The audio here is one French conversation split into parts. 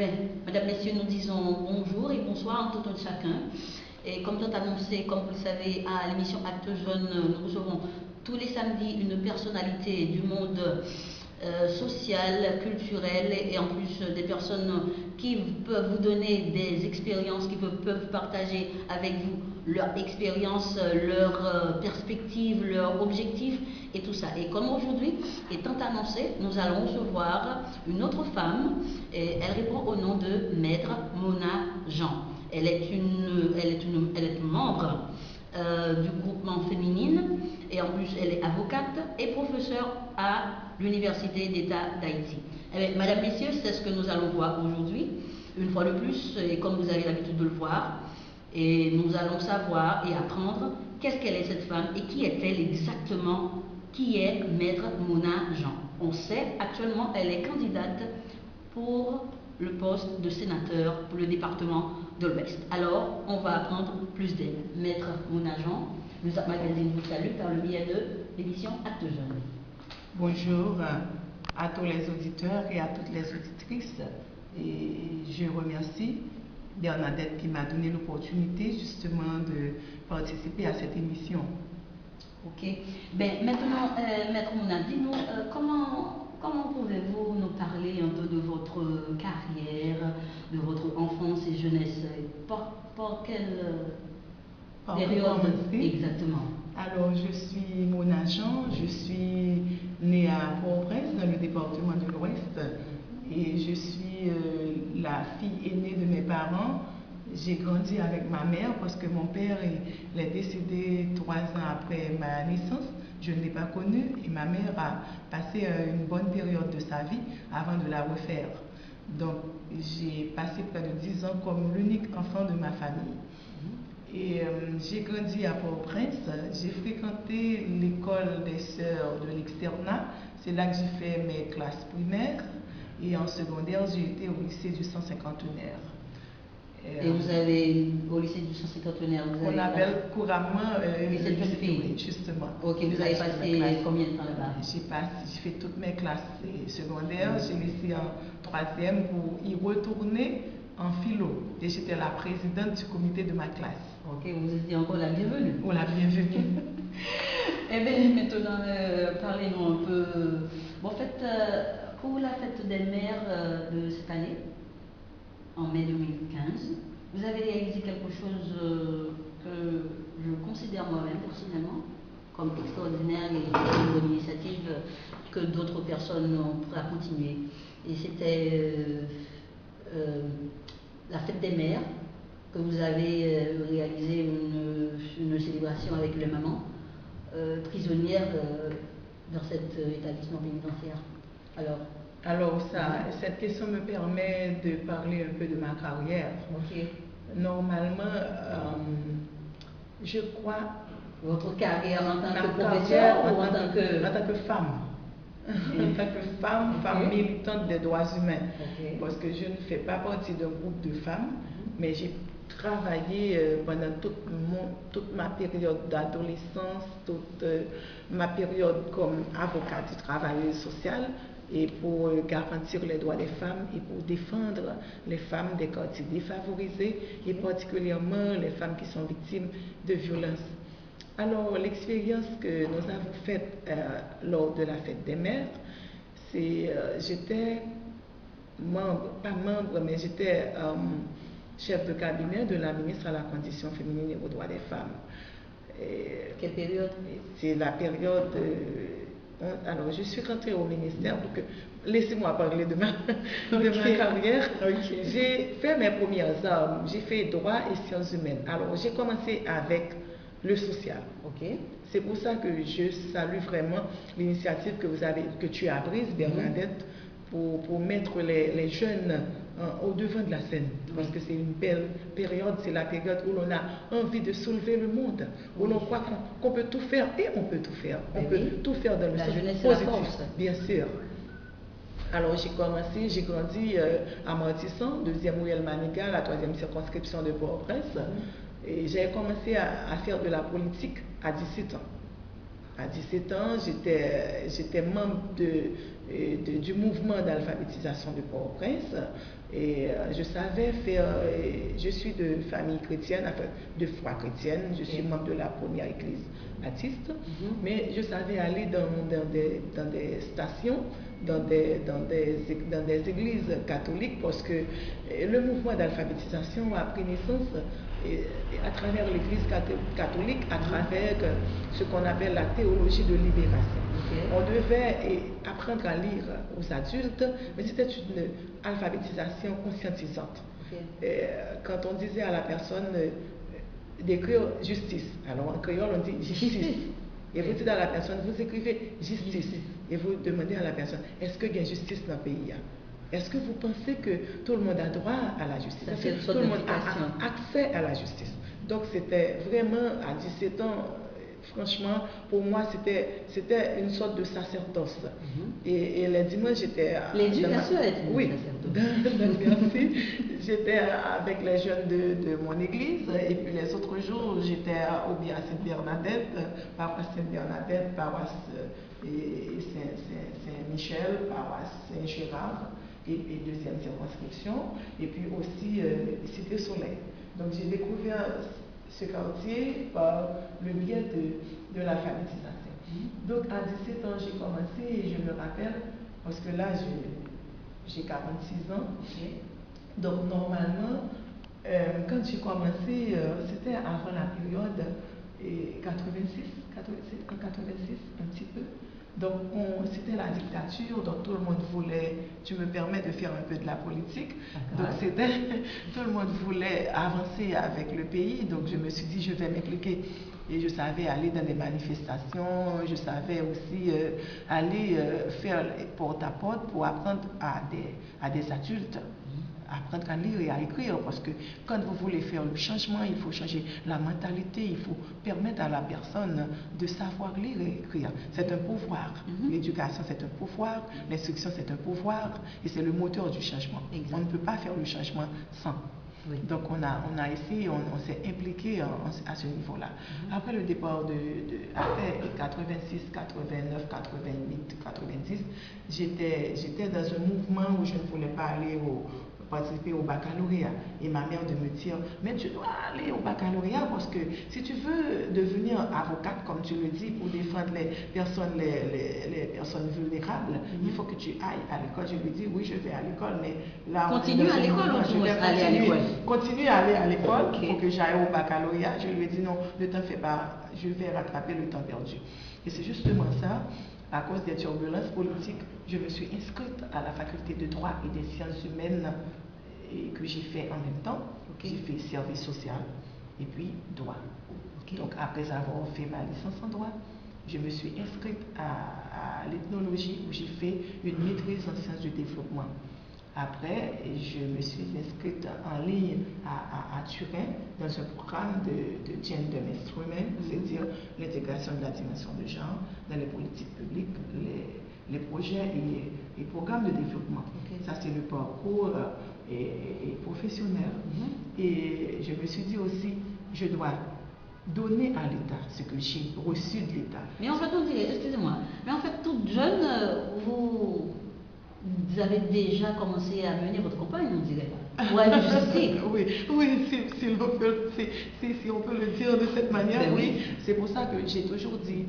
bien, Madame, Messieurs, nous disons bonjour et bonsoir à tout un chacun. Et comme tout annoncé, comme vous le savez, à l'émission Actes Jeunes, nous recevons tous les samedis une personnalité du monde social, culturel et en plus des personnes qui peuvent vous donner des expériences, qui peuvent partager avec vous leur expérience, leurs perspectives, leurs objectifs et tout ça. Et comme aujourd'hui, étant annoncé, nous allons recevoir une autre femme et elle répond au nom de Maître Mona Jean. Elle est membre du groupement féminine et en plus elle est avocate et professeure à l'Université d'État d'Haïti. Madame, Messieurs, c'est ce que nous allons voir aujourd'hui, une fois de plus, et comme vous avez l'habitude de le voir, et nous allons savoir et apprendre qu'est-ce qu'elle est cette femme et qui est-elle exactement, qui est Maître Mona Jean. On sait actuellement elle est candidate pour le poste de sénateur pour le département de l'Ouest. Alors, on va apprendre plus d'elle. Maître Mona Jean, nous Magazine vous salue par le biais de l'émission Actes Jeunes. Bonjour à tous les auditeurs et à toutes les auditrices. Et je remercie Bernadette qui m'a donné l'opportunité justement de participer à cette émission. Ok. Ben, maintenant, Maître Mona, dis-nous comment pouvez-vous nous parler un peu de votre carrière, de votre enfance et jeunesse? Par quelle période exactement? Alors, je suis Mona Jean, je suis née à Port-au-Prince, dans le département de l'Ouest, et je suis la fille aînée de mes parents. J'ai grandi avec ma mère parce que mon père est décédé 3 ans après ma naissance. Je ne l'ai pas connu et ma mère a passé une bonne période de sa vie avant de la refaire. Donc, j'ai passé près de 10 ans comme l'unique enfant de ma famille. Et j'ai grandi à Port-au-Prince, j'ai fréquenté l'école des sœurs de l'externat, c'est là que j'ai fait mes classes primaires et en secondaire j'ai été au lycée du 150enaire. Et vous avez, au lycée du 150enaire, on appelle couramment lycée de jeune fille. Justement. Ok, vous avez passé combien de temps là-bas? J'ai fait toutes mes classes secondaires, j'ai laissé en 3e pour y retourner en philo et j'étais la présidente du comité de ma classe. Ok, vous étiez encore la bienvenue. Oh, la bienvenue. Eh bien, maintenant, parlez-nous un peu. Bon, en fait, pour la fête des mères de cette année, en mai 2015, vous avez réalisé quelque chose que je considère moi-même personnellement comme extraordinaire et une bonne initiative que d'autres personnes ont pourra continuer. Et c'était la fête des mères, que vous avez réalisé une célébration avec les mamans prisonnières dans cet établissement pénitentiaire. Alors cette question me permet de parler un peu de ma carrière. Ok. Normalement, je crois... Votre carrière en tant que professeur ou en tant que femme? En tant que femme, femme militante des droits humains. Parce que je ne fais pas partie d'un groupe de femmes, mais j'ai travaillé pendant toute ma période d'adolescence, toute ma période comme avocate du travail social et pour garantir les droits des femmes et pour défendre les femmes des quartiers défavorisés et particulièrement les femmes qui sont victimes de violences. Alors l'expérience que nous avons faite lors de la fête des mères, c'est j'étais pas membre, mais j'étais chef de cabinet de la ministre à la condition féminine et aux droits des femmes. Quelle période? C'est la période... alors, je suis rentrée au ministère, donc laissez-moi parler de ma carrière. J'ai fait mes premières armes, j'ai fait droit et sciences humaines. Alors, j'ai commencé avec le social. C'est pour ça que je salue vraiment l'initiative que tu as prise, Bernadette, pour mettre les jeunes au devant de la scène. Parce que c'est une belle période, c'est la période où l'on a envie de soulever le monde, où l'on croit qu'on peut tout faire, et on peut tout faire. On peut tout faire dans le sens positif, bien sûr. Alors j'ai grandi à Martissan, 2e Ruelle Manigat, la 3e circonscription de Port-au-Prince. Et j'ai commencé à faire de la politique à 17 ans. À 17 ans, j'étais membre du mouvement d'alphabétisation de Port-au-Prince Et je savais faire, je suis de famille chrétienne, enfin de foi chrétienne, je suis membre de la première église baptiste, mais je savais aller dans des stations, dans des églises catholiques, parce que le mouvement d'alphabétisation a pris naissance à travers l'église catholique, à travers ce qu'on appelle la théologie de libération. On devait apprendre à lire aux adultes, mais c'était une alphabétisation conscientisante. Quand on disait à la personne d'écrire justice, alors en créole on dit justice. Et vous dites à la personne, vous écrivez justice. Et vous demandez à la personne, est-ce qu'il y a justice dans le pays? Est-ce que vous pensez que tout le monde a droit à la justice? Est-ce que tout le monde a accès à la justice? Donc c'était vraiment, à 17 ans, franchement, pour moi, c'était une sorte de sacerdoce. Et les dimanches, j'étais... L'éducation est une sacerdoce. Merci. J'étais avec les jeunes de mon église, et puis les autres jours, j'étais au bien à Sainte-Bernadette, paroisse Sainte-Bernadette, paroisse Saint-Michel, paroisse Saint-Gérard, et deuxième circonscription, et puis aussi Cité Soleil. Donc j'ai découvert ce quartier par le biais de l'alphabétisation. Donc à 17 ans, j'ai commencé, et je me rappelle, parce que là, j'ai 46 ans. Donc normalement, quand j'ai commencé, c'était avant la période 86, un petit peu. Donc c'était la dictature, donc tout le monde voulait, tu me permets de faire un peu de la politique, donc tout le monde voulait avancer avec le pays, donc je me suis dit je vais m'impliquer. Et je savais aller dans des manifestations, je savais aussi aller faire porte-à-porte pour apprendre à des adultes, apprendre à lire et à écrire, parce que quand vous voulez faire le changement, il faut changer la mentalité, il faut permettre à la personne de savoir lire et écrire. C'est un pouvoir. L'éducation, c'est un pouvoir, l'instruction, c'est un pouvoir, et c'est le moteur du changement. On ne peut pas faire le changement sans. Donc on a essayé, on s'est impliqué à ce niveau-là. Après le départ après 86, 89, 88, 90, j'étais dans un mouvement où je ne voulais pas aller participer au baccalauréat. Et ma mère de me dire, mais tu dois aller au baccalauréat parce que si tu veux devenir avocate, comme tu le dis, pour défendre les personnes vulnérables, il faut que tu ailles à l'école. Je lui dis, oui, je vais à l'école, mais là... Continue à l'école ou je vais aller à l'école? Continue à aller à l'école, il faut que j'aille au baccalauréat. Je lui ai dit, non, ne t'en fais pas, je vais rattraper le temps perdu. Et c'est justement ça. À cause des turbulences politiques, je me suis inscrite à la faculté de droit et des sciences humaines que j'ai fait en même temps. J'ai fait service social et puis droit. Donc après avoir fait ma licence en droit, je me suis inscrite à l'ethnologie où j'ai fait une maîtrise en sciences du développement. Après, je me suis inscrite en ligne à Turin dans un programme de gender mainstreaming, c'est-à-dire l'intégration de la dimension de genre dans les politiques publiques, les projets et programmes de développement. Ça, c'est le parcours professionnel. Et je me suis dit aussi, je dois donner à l'État ce que j'ai reçu de l'État. Mais en fait, on dirait, excusez-moi, mais en fait, toute jeune, vous avez déjà commencé à mener votre campagne, on dirait. Ouais, je sais. Oui, si on peut le dire de cette manière, ben oui. C'est pour ça que j'ai toujours dit,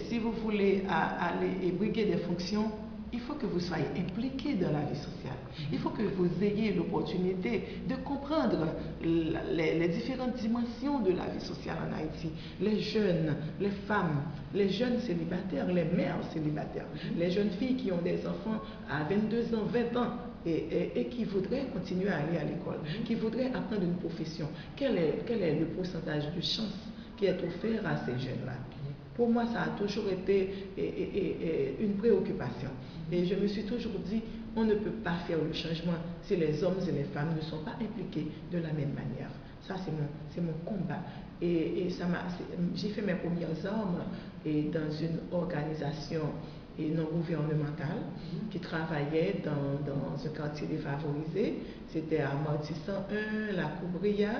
si vous voulez aller et briguer des fonctions, il faut que vous soyez impliqués dans la vie sociale. Il faut que vous ayez l'opportunité de comprendre les différentes dimensions de la vie sociale en Haïti. Les jeunes, les femmes, les jeunes célibataires, les mères célibataires, les jeunes filles qui ont des enfants à 22 ans, 20 ans et qui voudraient continuer à aller à l'école, qui voudraient apprendre une profession. Quel est le pourcentage de chance qui est offert à ces jeunes-là? Pour moi, ça a toujours été une préoccupation. Et je me suis toujours dit, on ne peut pas faire le changement si les hommes et les femmes ne sont pas impliqués de la même manière. Ça, c'est mon combat. Et j'ai fait mes premières armes dans une organisation non gouvernementale qui travaillait dans un quartier défavorisé. C'était à Martissan 1, la Coubria,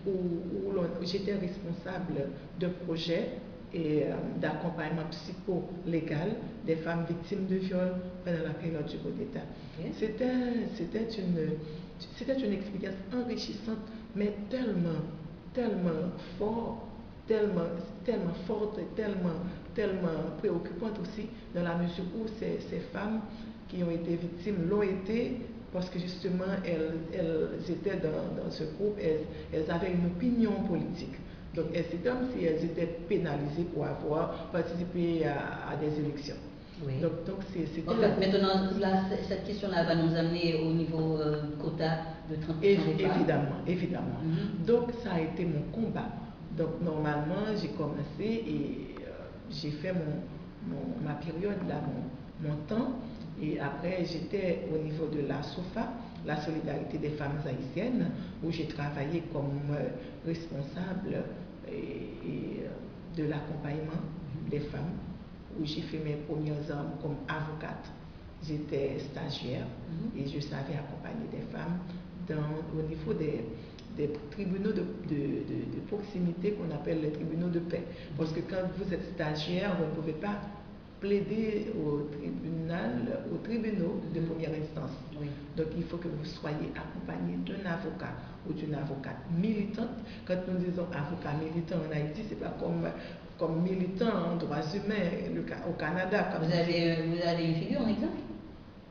où j'étais responsable d'un projet et d'accompagnement psycho-légal des femmes victimes de viol pendant la période du coup d'État. C'était C'était une expérience enrichissante, mais tellement fort, tellement forte, tellement préoccupante aussi, dans la mesure où ces femmes qui ont été victimes l'ont été parce que justement elles étaient dans ce groupe, elles avaient une opinion politique. Donc c'est comme si elles étaient pénalisées pour avoir participé à des élections. Oui. Donc c'était... En fait, maintenant, là, cette question-là va nous amener au niveau quota de 30% des femmes. Évidemment. Donc ça a été mon combat. Donc normalement, j'ai commencé et j'ai fait ma période, là, mon temps. Et après, j'étais au niveau de la SOFA, la Solidarité des femmes haïtiennes, où j'ai travaillé comme responsable de l'accompagnement des femmes, où j'ai fait mes premières armes comme avocate. J'étais stagiaire et je savais accompagner des femmes au niveau des tribunaux de proximité qu'on appelle les tribunaux de paix. Parce que quand vous êtes stagiaire, vous ne pouvez pas plaider aux tribunaux de première instance. Oui. Donc il faut que vous soyez accompagné d'un avocat ou d'une avocate militante. Quand nous disons avocat militant en Haïti, c'est pas comme militant en droits humains au Canada. Vous avez une figure, un exemple?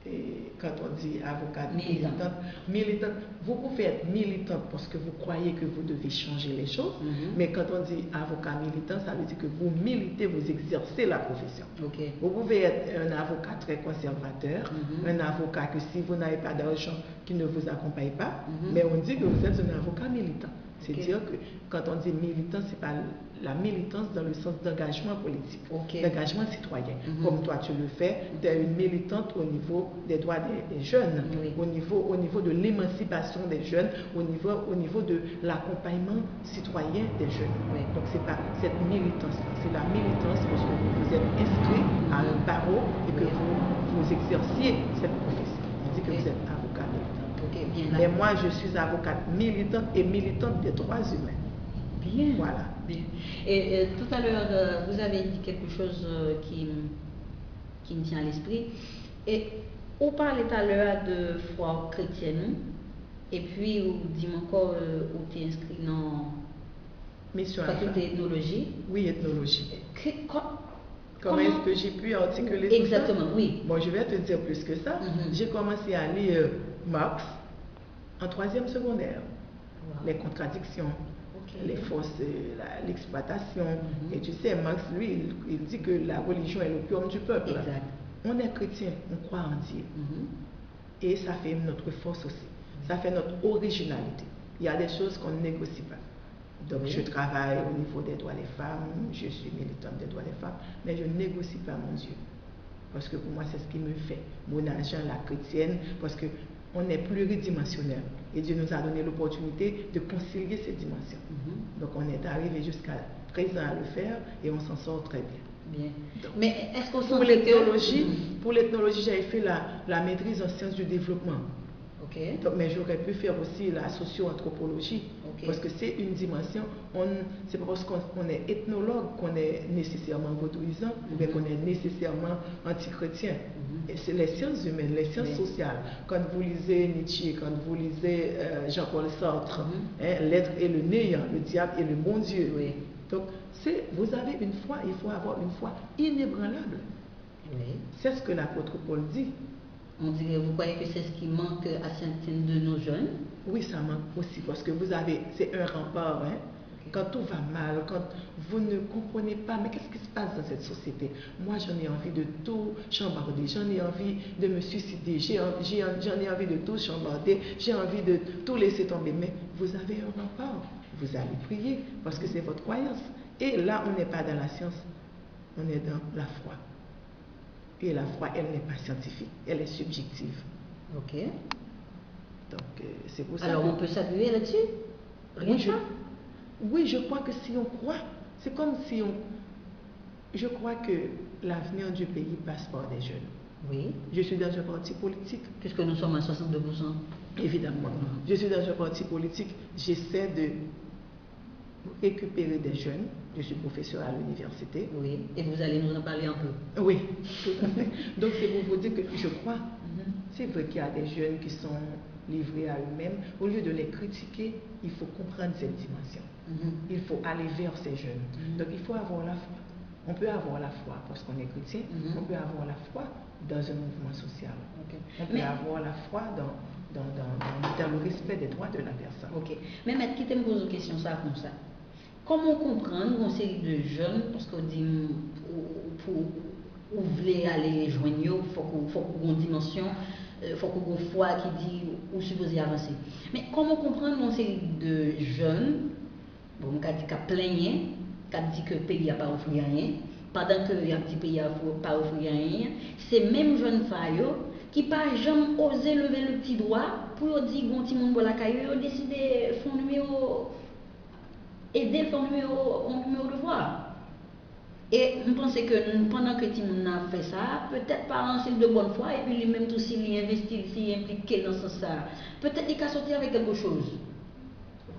Et quand on dit avocate militante, vous pouvez être militante parce que vous croyez que vous devez changer les choses, mais quand on dit avocat militant, ça veut dire que vous militez, vous exercez la profession. Okay. Vous pouvez être un avocat très conservateur, un avocat que si vous n'avez pas d'argent, qui ne vous accompagne pas, mais on dit que vous êtes un avocat militant. C'est-à-dire que quand on dit militant, ce n'est pas la militance dans le sens d'engagement politique, d'engagement citoyen. Comme toi tu le fais, tu es une militante au niveau des droits des jeunes, au niveau de l'émancipation des jeunes, au niveau de l'accompagnement citoyen des jeunes. Donc ce n'est pas cette militance, c'est la militance parce que vous êtes inscrit à un barreau et que vous exerciez cette profession. On dit que vous êtes avocat militant. Mais moi, je suis avocate militante et militante des droits humains. Bien. Voilà. Bien. Et tout à l'heure, vous avez dit quelque chose qui me tient à l'esprit. Et on parlait tout à l'heure de foi chrétienne. Et puis, vous dites encore, où tu es inscrit dans Mission faculté d'ethnologie. Oui, ethnologie. Comment est-ce que j'ai pu articuler tout ça? Exactement, oui. Bon, je vais te dire plus que ça. J'ai commencé à lire Marx en 3e secondaire. Les contradictions, les forces, l'exploitation. Et tu sais, Marx, lui, il dit que la religion est l'opium du peuple. Exact. On est chrétien, on croit en Dieu. Et ça fait notre force aussi. Ça fait notre originalité. Il y a des choses qu'on ne négocie pas. Donc je travaille au niveau des droits des femmes, je suis militante des droits des femmes, mais je ne négocie pas mon Dieu. Parce que pour moi, c'est ce qui me fait. Mon argent, la chrétienne, parce qu'on est pluridimensionnel. Et Dieu nous a donné l'opportunité de concilier ces dimensions. Donc on est arrivé jusqu'à présent à le faire et on s'en sort très bien. Bien. Donc, mais est-ce qu'on pour l'ethnologie, j'avais fait la maîtrise en sciences du développement. Donc, mais j'aurais pu faire aussi la socio-anthropologie, parce que c'est une dimension, c'est pas parce qu'on est ethnologue qu'on est nécessairement vaudouisant, ou bien qu'on est nécessairement anti-chrétien. Et c'est les sciences humaines, les sciences sociales. Quand vous lisez Nietzsche, quand vous lisez Jean-Paul Sartre, l'être et le néant, le diable et le bon Dieu. Donc, vous avez une foi, il faut avoir une foi inébranlable. C'est ce que l'apôtre Paul dit. On dirait, vous croyez que c'est ce qui manque à certaines de nos jeunes? Oui, ça manque aussi, parce que c'est un rempart. Quand tout va mal, quand vous ne comprenez pas, mais qu'est-ce qui se passe dans cette société? Moi, j'en ai envie de tout chambarder, j'en ai envie de me suicider, j'en ai envie de tout chambarder, j'ai envie de tout laisser tomber. Mais vous avez un rempart, vous allez prier, parce que c'est votre croyance. Et là, on n'est pas dans la science, on est dans la foi. Et la foi, elle n'est pas scientifique, elle est subjective. Ok. Donc, c'est pour ça. Alors, on peut s'appuyer là-dessus? Oui, je crois que si on croit, c'est comme si je crois que l'avenir du pays passe par des jeunes. Oui. Je suis dans un parti politique. Puisque nous sommes à 62%. Évidemment. Je suis dans un parti politique, j'essaie de récupérer des jeunes. Je suis professeur à l'université. Oui, et vous allez nous en parler un peu. Oui, tout à fait. Donc c'est pour vous dire que je crois, c'est vrai qu'il y a des jeunes qui sont livrés à eux-mêmes. Au lieu de les critiquer, il faut comprendre cette dimension. Il faut aller vers ces jeunes. Donc il faut avoir la foi. On peut avoir la foi parce qu'on est chrétien, on peut avoir la foi dans un mouvement social. On peut avoir la foi dans le respect des droits de la personne. Ok. Mais maître, qui te pose une question ça comme ça? Comment comprendre une série de jeunes, parce qu'on dit pour vous voulez aller joindre, il faut qu'on ait une dimension, il faut qu'on ait une foi qui dit où supposé avancer. Mais comment comprendre une série de jeunes, bon, on dit qu'à plaigner, qui dit que le pays n'a pas offert rien, pendant que le petit pays n'a pas offert rien, c'est même jeunes femmes qui n'ont jamais osé lever le petit doigt pour dire que petit monde la caillou, ont décidé de faire un numéro, aider le faire un numéro de voix. Et je pense que pendant que tout le monde a fait ça, peut-être pas en de bonne foi, et puis lui-même tout s'il investit, s'il impliqué dans ce sens, peut-être qu'il a sorti avec quelque chose.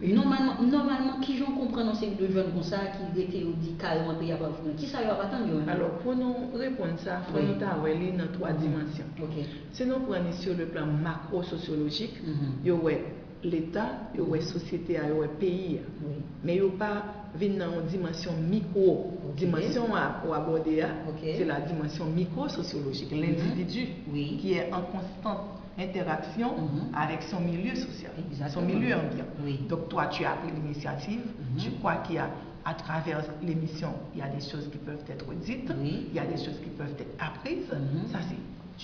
Normalement, qui j'en comprends dans ces deux jeunes comme ça, qui étaient ou dit carrément qu'il n'y a pas de qui ça y a pas attendu? Alors, pour nous répondre à ça, il faut nous avoir dans trois dimensions. Si nous prenons sur le plan macro-sociologique, il y aurait l'État, il y aurait la société, il y aurait le pays. Mais il n'y a pas venir dans une dimension micro. Dimension pour aborder, c'est la dimension micro-sociologique, l'individu qui est en constante interaction avec son milieu social, son milieu ambiant. Donc toi, tu as pris l'initiative, je crois qu'il y a, à travers l'émission, il y a des choses qui peuvent être dites, il y a des choses qui peuvent être apprises, ça c'est...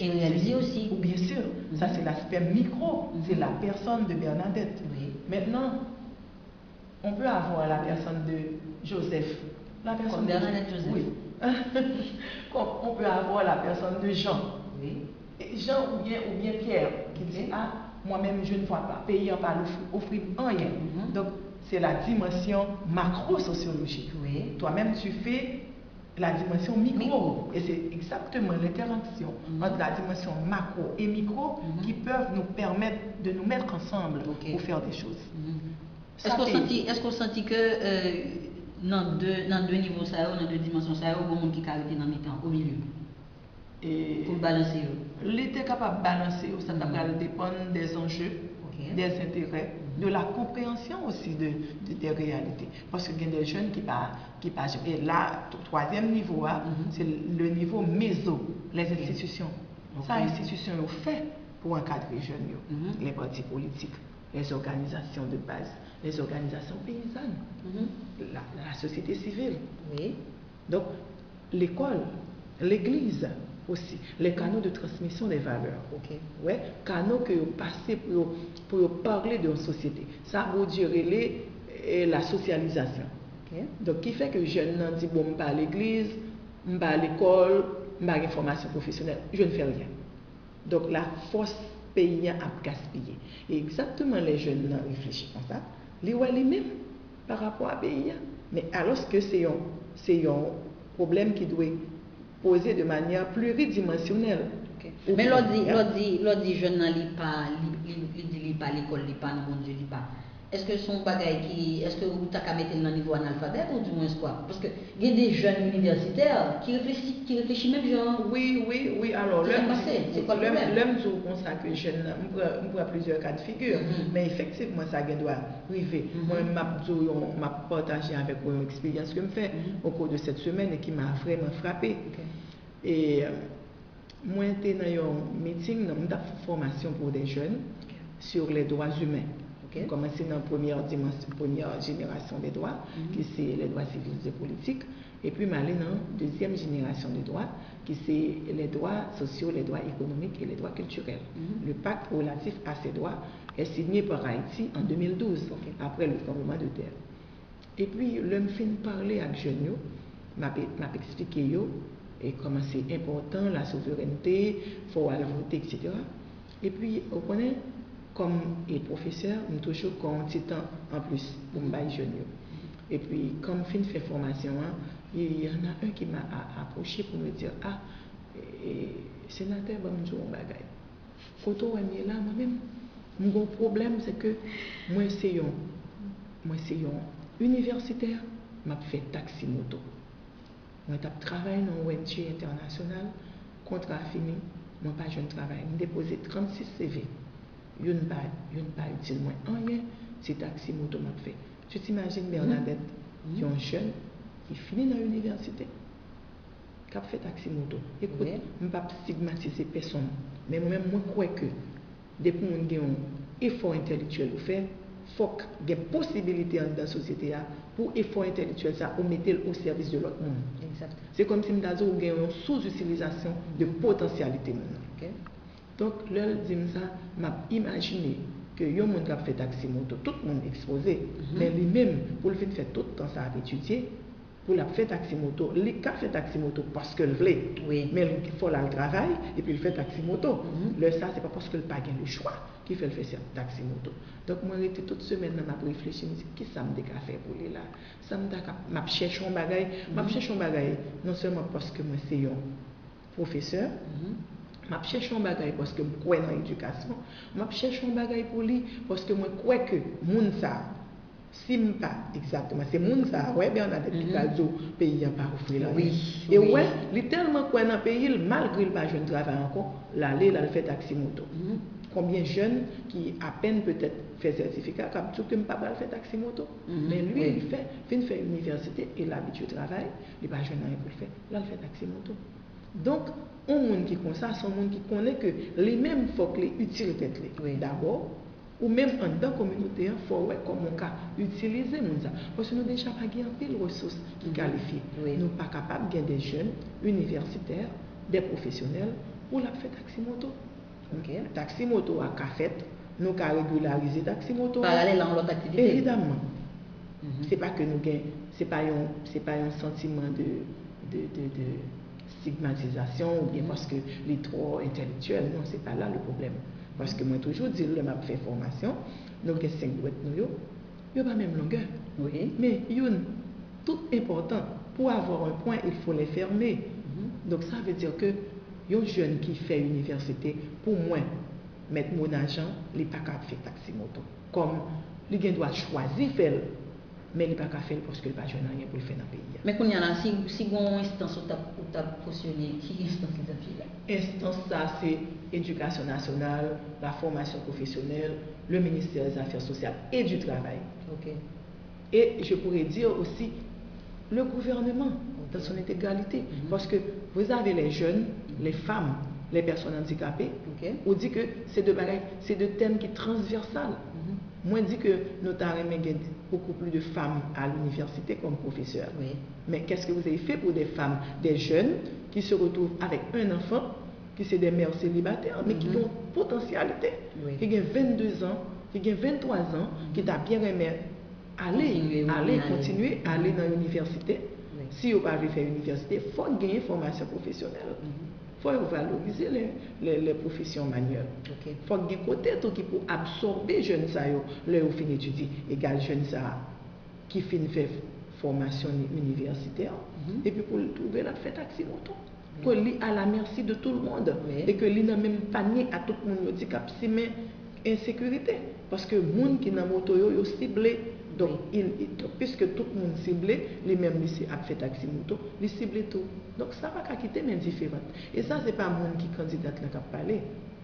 Et réalisé aussi. Bien sûr, ça c'est l'aspect micro, c'est la personne de Bernadette. Maintenant, on peut avoir la personne de Joseph. La personne comme Bernadette Joseph. Oui. On peut avoir la personne de Jean. Jean ou bien Pierre qui dit ah, moi-même je ne vois pas, pays pas offrir rien. Donc c'est la dimension macro-sociologique. Toi-même tu fais la dimension micro. Et c'est exactement l'interaction entre la dimension macro et micro qui peuvent nous permettre de nous mettre ensemble pour faire des choses. Est-ce qu'on sentit que dans deux niveaux, dans deux dimensions, ça y a un monde qui a arrêté dans mi-temps, au milieu? Et pour balancer. L'État est capable de balancer, ça va dépendre des enjeux, des intérêts, de la compréhension aussi des réalités. Parce qu'il y a des jeunes qui passent. Et là, troisième niveau, c'est le niveau méso, les institutions. Ça, les institutions ont fait pour encadrer les jeunes, les partis politiques, les organisations de base, les organisations paysannes, la société civile. Donc, l'école, l'église, aussi, les canaux de transmission des valeurs. Canaux que vous passez pour parler de la société. Ça veut dire la socialisation. Donc, qui fait que je ne dis bon, je ne vais pas à l'église, je ne vais pas à l'école, je ne vais pas à une formation professionnelle, je ne fais rien. Donc, la force paysan a gaspillé. Et exactement les jeunes réfléchissent comme ça, les mêmes par rapport à paysan. Mais alors que c'est un problème qui doit posé de manière pluridimensionnelle. Mais l'autre dit jeune ne lit pas l'école, lit pas, non Dieu lit pas. Est-ce que son bagage est-ce que vous avez mettre dans le niveau analphabète ou du moins quoi? Parce qu'il y a des jeunes universitaires qui réfléchissent même genre. Oui, alors c'est quoi le problème? L'homme dit comme ça que jeune, on voit plusieurs cas de figure, mais effectivement ça doit arriver. Moi, je m'a partagé avec vous une expérience que je fais au cours de cette semaine et qui m'a vraiment frappé. Et moi, j'étais dans un meeting, dans une formation pour des jeunes sur les droits humains. On commence dans la première génération des droits, qui c'est les droits civils et politiques, et puis aller dans la deuxième génération des droits, qui c'est les droits sociaux, les droits économiques et les droits culturels. Le pacte relatif à ces droits est signé par Haïti en 2012, après le tremblement de terre. Et puis, l'homme fin parler avec jeunes, m'a expliqué et comment c'est important la souveraineté, il faut aller voter, etc. Et puis, vous connaissez, comme professeur, je toujours un petit temps en plus pour me bailler jeunes. Et puis, comme fin fait formation, il y en a un qui m'a approché pour me dire ah, sénateur, je vais bagay. Quand on est là, moi-même, mon problème, c'est que moi, c'est un universitaire, je fais taxi moto. Moi, je travaille dans ONG international, contrat fini, moi, pas jeune travail, je déposé 36 CV. Yon pas utile moins rien, c'est taxi moto m'a fait. Tu t'imagines Bernadette, un jeune qui finit dans l'université, qui a fait taxi moto. Écoute, je ne vais pas stigmatiser personne, mais moi-même, moi, je crois que depuis qu'on a un effort intellectuel à faire, il faut qu'il y ait une possibilité dans la société pour effort intellectuel ça, ou mettre au service de l'autre monde. C'est comme si nous avons une sous-utilisation de potentialité. Okay. Donc, là, je dis ça, je imaginé que les gens qui ont fait taxi moto, tout le monde exposé, mais lui-même, pour le faire tout le temps, ça a étudié, pour la faire taxi moto, il a fait taxi moto parce qu'il voulait, mais il faut là le travail, et puis il fait taxi moto. Là, ça, c'est pas parce qu'il n'a pas le choix qu'il fait taxi moto. Donc, moi, j'étais toute semaine, je réfléchi, je me dis, qu'est-ce que ça me fait pour lui là? Ça me dit, je cherche un bagage, non seulement parce que moi, c'est un professeur, je cherche un bagage parce que je crois dans l'éducation, je cherche un bagage pour lui parce que je crois que moun ça, si pas exactement, c'est moun ça, ouais, bien on a des petits pays n'a pas offert là. Et ouais, il tellement quoi dans le pays, malgré le pas jeune travail encore, là, il fait taxi moto. Combien de jeunes qui à peine peut-être fait certificat, comme tout que ne pas faire taxi moto, mais lui il fait université et l'habitude de travail, il n'a pas jeune rien pour le faire, là il fait taxi moto. Donc, un monde qui comme ça, c'est un monde qui connaît que les mêmes faut que les utiles tête d'abord, ou même en dans la communauté, il faut comme on cas utiliser ça. Parce que nous déjà pas gagné pile ressources qui qualifient. Nous pas capables de gagner des jeunes universitaires, des professionnels pour la faire taxi moto. Taxi moto à café, nous avons régularisé taxi moto. Parallèle à l'autre activité. Évidemment. C'est pas que nous gagnons, c'est pas un sentiment de stigmatisation ou bien parce que les trop intellectuels, non, c'est pas là le problème. Parce que moi toujours dire le m'a fait formation, nous avons 5 boîtes nous yo pas même longueur. Mais tout important pour avoir un point, il faut les fermer. Donc ça veut dire que un jeune qui fait université, pour moi, mettre mon argent, il n'est pas capable de faire taxi moto. Comme il doit choisir faire, mais il n'est pas capable de faire parce qu'il n'a pas rien pour le faire dans le pays. Mais quand il y a si une instance où tu as fonctionné, qui instance tu as fait? Instance, ça c'est Éducation nationale, la formation professionnelle, le ministère des Affaires sociales et du Travail. Et je pourrais dire aussi le gouvernement dans son intégralité. Parce que vous avez les jeunes, les femmes, les personnes handicapées, on dit que c'est deux thèmes qui sont transversales. Moi, je dis que nous avons beaucoup plus de femmes à l'université comme professeurs. Mais qu'est-ce que vous avez fait pour des femmes, des jeunes qui se retrouvent avec un enfant, qui sont des mères célibataires, mais qui ont potentialité, qui ont 22 ans, qui ont 23 ans, qui ont bien aimé continuer à aller dans l'université. Si vous ne pouvez pas faire l'université, il faut gagner une formation professionnelle. Il faut valoriser les professions manuelles. Il faut gagner côté qui pour absorber les jeunes qui ont fini d'étudier, égal jeunes qui finissent faire formation universitaire, et puis pour trouver la fait taxi moto. Que lui à la merci de tout le monde et que lui n'a même pas nié à tout le monde dit qu'il y a insécurité parce que les gens qui sont dans moto yo ciblé donc puisque tout le monde ciblé lui-même lui a fait taxi moto lui ciblé tout donc ça va pas quitter mais différent et ça c'est pas monde qui candidat là qui parler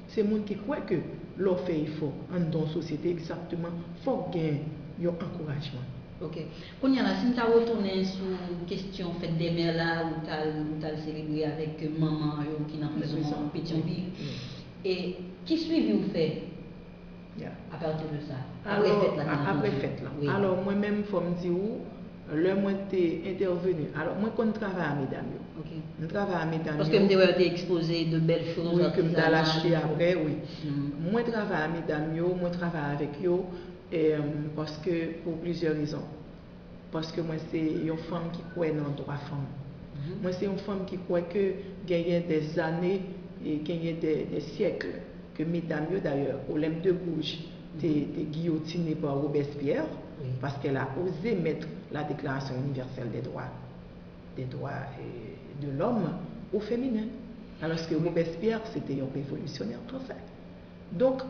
c'est monde qui croit que l'offre il faut en dans société exactement faut gagner un encouragement. Ok. Quand il y a si tu as retourné sur la question faite des mères là où tu as célébré avec maman qui n'a pas besoin de Pétionville. Et qui suivi vous fait à partir de ça? Après fête là. Alors moi-même, il faut me dire le moi t'es intervenu. Alors moi quand je travaille à Mesdames. Je travaille à Mesdames. Parce que tu as exposé de belles choses. Oui, que je me lâché après, oui. Moi je travaille à Mesdames, moi je travaille avec eux. Et, parce que pour plusieurs raisons. Parce que moi c'est une femme qui croit dans le droit femme. Moi c'est une femme qui croit que il y a des années et qu'il y a des siècles que mesdames d'ailleurs au lème de bouche t'es guillotinée par Robespierre parce qu'elle a osé mettre la Déclaration universelle des droits de l'homme au féminin. Alors que Robespierre c'était un révolutionnaire français. Donc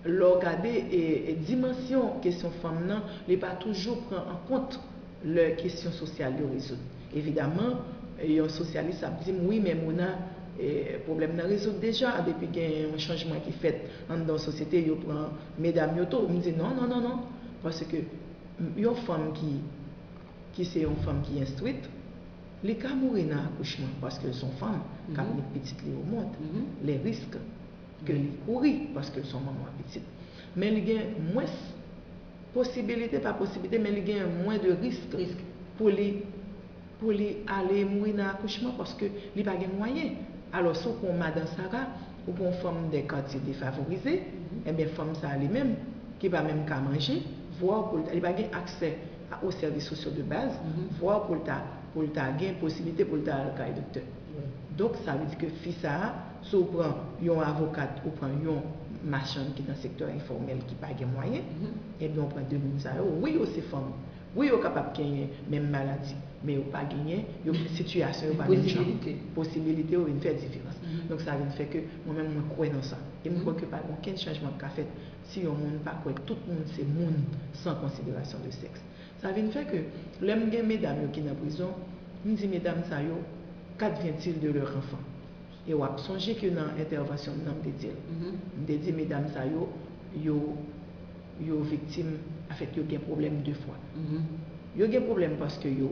regarder et dimension question femme non n'est pas toujours prendre en compte les questions sociales de résoudre. Évidemment, les socialistes a dit oui mais on a et problème n'a résout déjà depuis qu'il y a un changement qui fait dans la société, yo prend mesdames yo tout, me dit non, parce que une femme qui c'est une femme qui est instruite, les cas mourir dans l'accouchement parce qu'elles sont femmes, quand les petites les au monde, les risques que les courir parce qu'elles sont maman petite. Mais il y a moins possibilité, pas possibilité, mais il y a moins de risques pour les aller mourir dans l'accouchement parce que il n'y a pas de moyens. Alors, sauf pour Madame Sarah ou pour une femme des quartiers défavorisés, eh bien, femme ça elle-même qui va même qu'à manger, voire pour il n'y a pas accès aux services sociaux de base, voire pour gagner possibilité pour le docteur. Donc, ça veut dire que fils ça, si on prend un avocat ou prend un marchand qui est dans le secteur informel qui n'a pas de moyens, et bien on prend deux personnes. Oui, c'est femme. Oui, on est capable de gagner même maladie, mais on n'a pas gagné, il y a une situation, il y a une possibilité ou une fait différence. Donc ça veut dire que moi-même, je crois dans ça. Et je crois que pas aucun changement qu'a fait si on ne pas croire tout le monde c'est monde sans considération de sexe. Ça veut dire que les mesdames qui sont en prison, nous disons mesdames, qu'advient-il de leur enfant? Et on a songé que dans l'intervention, on dit mesdames, yo victimes, en fait, yo ont un problème deux fois. Yo ont un problème parce que yo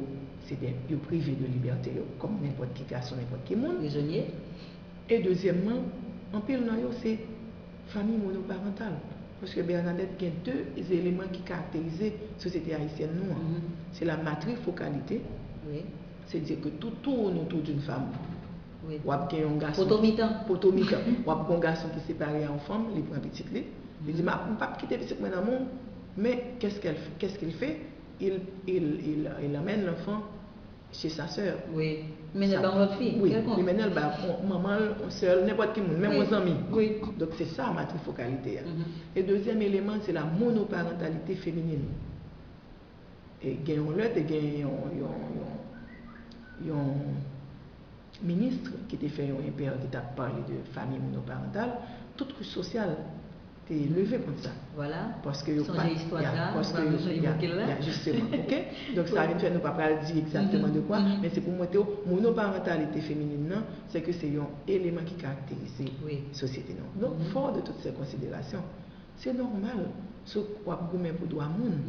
privés de liberté, comme n'importe qui garçon, n'importe qui monde. Prisonnier. Et deuxièmement, en pile dans yo, c'est famille monoparentale. Parce que Bernadette, il y a deux éléments qui caractérisent la société haïtienne. C'est la matrifocalité, c'est-à-dire que tout tourne autour d'une femme. Ou bien un garçon. Potomitan. Ou bien un garçon qui est séparé en femme, il prend petite lit. Il dit, je ne peux pas quitter petite moi dans le monde. Mais qu'est-ce qu'il fait? Il amène l'enfant chez sa sœur. Oui. Mais il pas votre fille. Oui. Il mène maman, soeur, n'importe qui, même aux amis. Oui. Donc c'est ça la matrifocalité. Et deuxième élément, c'est la monoparentalité féminine. Et il y a un ministre qui a fait un père qui a parlé de famille monoparentale, toute couche sociale est levée comme ça. Voilà. Parce que justement, ok. Donc ça veut dire nous pas dire exactement de quoi, mais c'est pour montrer monoparentalité féminine, c'est que c'est un élément qui caractérise la société. Donc fort de toutes ces considérations, c'est normal ce qu'on a pour droit monde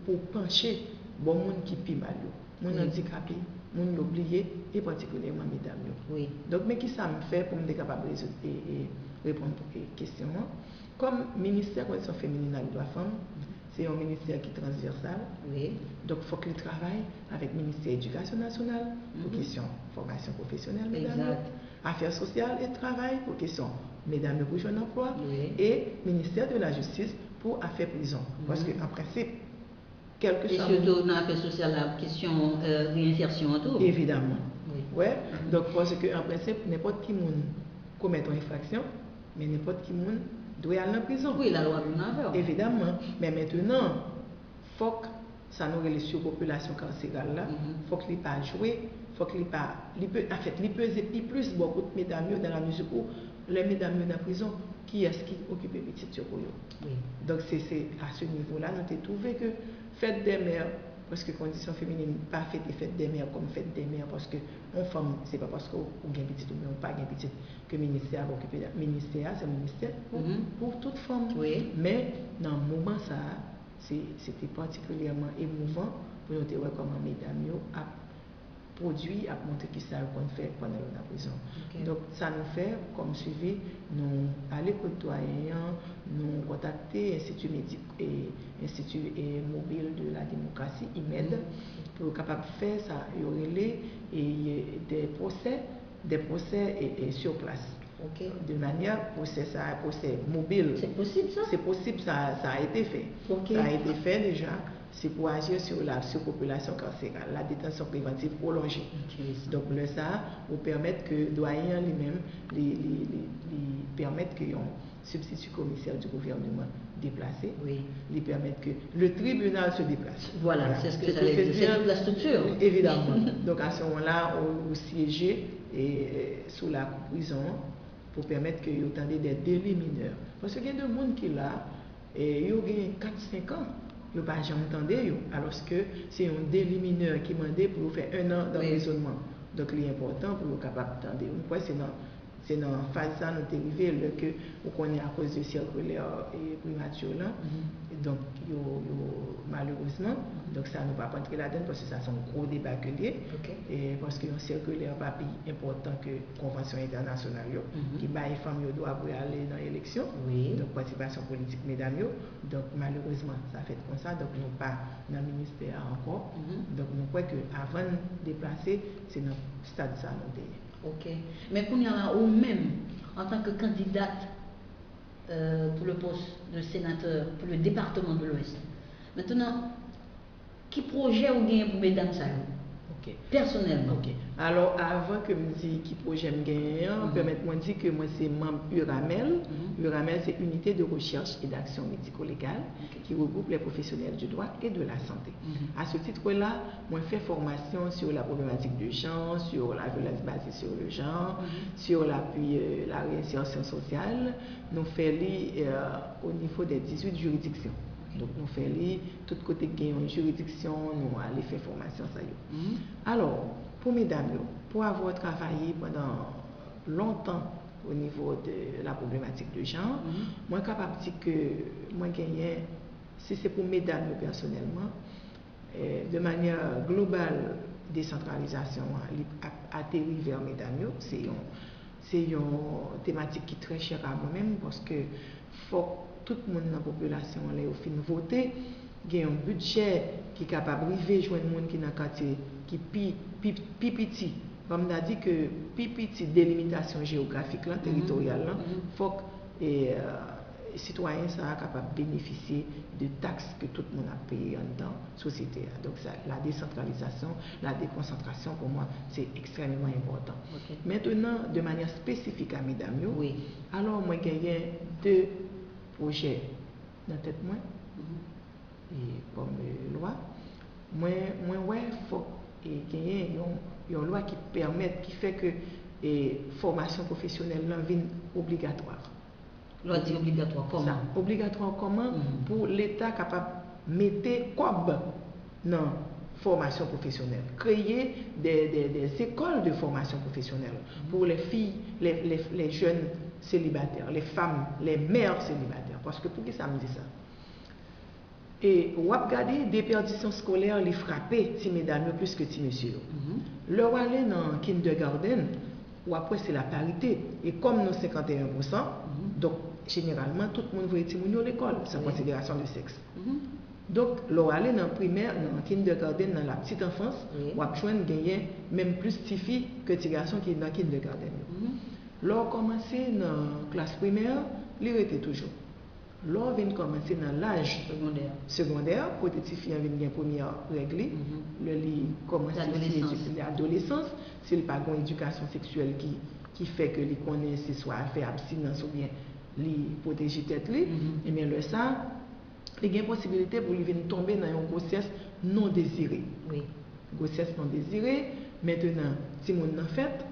pour pencher bon monde qui pis mal, monde handicapé, monde oublié et particulièrement mesdames. Donc mais qui ça me fait pour me capable de répondre aux questions? Comme ministère de la Condition féminine et des droits femmes, c'est un ministère qui est transversal. Donc il faut qu'il travaille avec le ministère de l'Éducation nationale pour question formation professionnelle, mesdames, affaires sociales et travail pour question mesdames pour jeune emploi, et ministère de la Justice pour affaires prison. Parce qu'en principe, quelque chose. Et surtout dans l'affaire sociale, la question réinsertion en tout. Évidemment. Donc parce qu'en principe, n'importe qui commet une infraction, mais n'importe qui doit aller en prison. Oui, la loi peut évidemment. Mais maintenant, il faut que ça nous relève sur la population carcérale là. Il faut qu'il ne pas jouer. Faut qu'il pas. En fait, il peut plus beaucoup de mesdames dans la mesure où les mesdames dans la prison, qui est-ce qui occupe les petites sur Donc c'est à ce niveau-là, nous avons trouvé que fête des mères, parce que condition féminine, pas fête des mères comme fête des mères, parce que une femme, c'est pas parce qu'on a une petite ou pas une petite que le ministère va occuper. Le ministère, c'est le ministère pour toute femme. Mais dans le moment, ça, c'était particulièrement émouvant pour nous voir comment mesdames a produit, a montré qui ça qu'on fait pendant la prison. Donc ça nous fait, comme suivi, nous aller côtoyer, nous contacter l'Institut mobile de la démocratie, IMED, pour être capable de faire ça, il y aurait des procès sur place. De manière procès mobile. C'est possible ça? C'est possible, ça a été fait. Ça a été fait déjà. C'est pour agir sur la surpopulation carcérale, la détention préventive prolongée. Donc le ça vous permettre que doyen lui-même permettre qu'il y ait un substitut commissaire du gouvernement déplacé, lui permettre que le tribunal se déplace. Voilà. C'est ce que j'allais dire. C'est toute la structure. Évidemment. Donc à ce moment-là, on siégeait sous la prison pour permettre qu'il y ait des délits mineurs. Parce qu'il y a des gens qui là, et ils ont 4-5 ans. Vous n'avez pas jamais entendu, alors que c'est un délit mineur qui demandait pour faire 1 an d'emprisonnement. Donc, il est important pour être capable d'attendre. C'est dans la phase ça, nous sommes arrivés que on connaît à cause de circulaire et primature là. Donc, malheureusement, donc ça nous va pas entrer là-dedans parce que ça c'est un gros débat que lié. Et parce que un circulaire pas plus important que la convention internationale qui bat les femmes doivent aller dans l'élection. Donc, participation politique, mesdames. Donc, malheureusement, ça fait comme ça. Donc, nous pas dans le ministère encore. Donc, nous croyons qu'avant de déplacer, c'est dans le stade ça nous sommes. Ok. Mais qu'on y a ou même en tant que candidate pour le poste de sénateur pour le département de l'Ouest. Maintenant, qui projet ou bien pour mesdames ça? Ok. Personnellement. Ok. Alors, avant que je dise qui projet me gagne, permettez-moi de dire que moi c'est membre URAMEL. URAMEL, c'est Unité de recherche et d'action médico-légale qui regroupe les professionnels du droit et de la santé. À ce titre-là, moi je fais formation sur la problématique du genre, sur la violence basée sur le genre, sur l'appui, la réinsertion sociale. Nous faisons au niveau des 18 juridictions. Donc, nous faisons tout côté de une juridiction, nous allons faire formation. Alors, pour mesdames, pour avoir travaillé pendant longtemps au niveau de la problématique de genre, moi, je suis capable de dire que moi, si c'est pour mesdames personnellement, de manière globale, décentralisation atterri vers mesdames, c'est une thématique qui est très chère à moi-même parce que faut tout le monde dans la population au fin voter, il y a un budget qui est capable de joindre les gens qui dans le quartier qui est petit. Comme on a dit que petit délimitation géographique là, territoriale là, faut que les citoyens soient capables de bénéficier de taxes que tout le monde a payées dans la société. Donc ça, la décentralisation, la déconcentration pour moi c'est extrêmement important. Maintenant, de manière spécifique à mesdames, alors moi j'ai deux projets dans la tête moi et comme loi moi faut gagner une loi qui permet qui fait que formation professionnelle devient obligatoire. Loi dit obligatoire comment ça, obligatoire comment pour l'État capable mettre comme dans formation professionnelle, créer des écoles de formation professionnelle pour les filles, les jeunes célibataires, les femmes, les mères célibataires. Parce que pour qui ça me dit ça? Et on a regardé des déperditions scolaires, les frapper, si mesdames plus que si messieurs. Leur aller dans le kindergarten, ou après c'est la parité. Et comme nous 51%, donc généralement tout le monde veut être à l'école, sans considération de sexe. Donc, leur aller dans le primaire, dans le kindergarten, dans la petite enfance, ou à gagner même plus de filles que de garçons qui sont dans le kindergarten. Leur commencer dans la classe primaire, ils étaient toujours. Leur vient commencer dans l'âge secondaire, côté de filles viennent une première règle, le lit commence l'adolescence, s'il pas une éducation sexuelle qui fait que les connaissent soit faire abstinence ou bien les protéger tête et bien le ça il y a une possibilité pour lui venir tomber dans une grossesse non désirée. Grossesse non désirée, maintenant, si on en fait,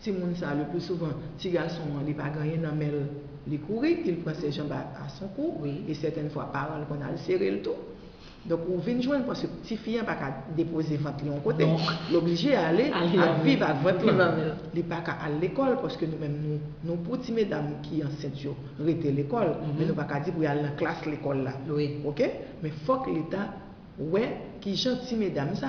si on ça le plus souvent, si garçon il pas gagné dans mêle les courir, il prend ses jambes à son cou et certaines fois parents qu'on a le serrer le tout. Donc on vient joindre parce que petit fille pas qu'à déposer ventre de côté, l'obligé à aller à vivre avec ventre là. Il pas qu'à à l'école parce que nous-mêmes nous petits mesdames qui enceintes rester l'école, mais nous pas qu'à dire pour aller dans classe l'école là. OK? Mais faut que l'État qui gentil mesdames ça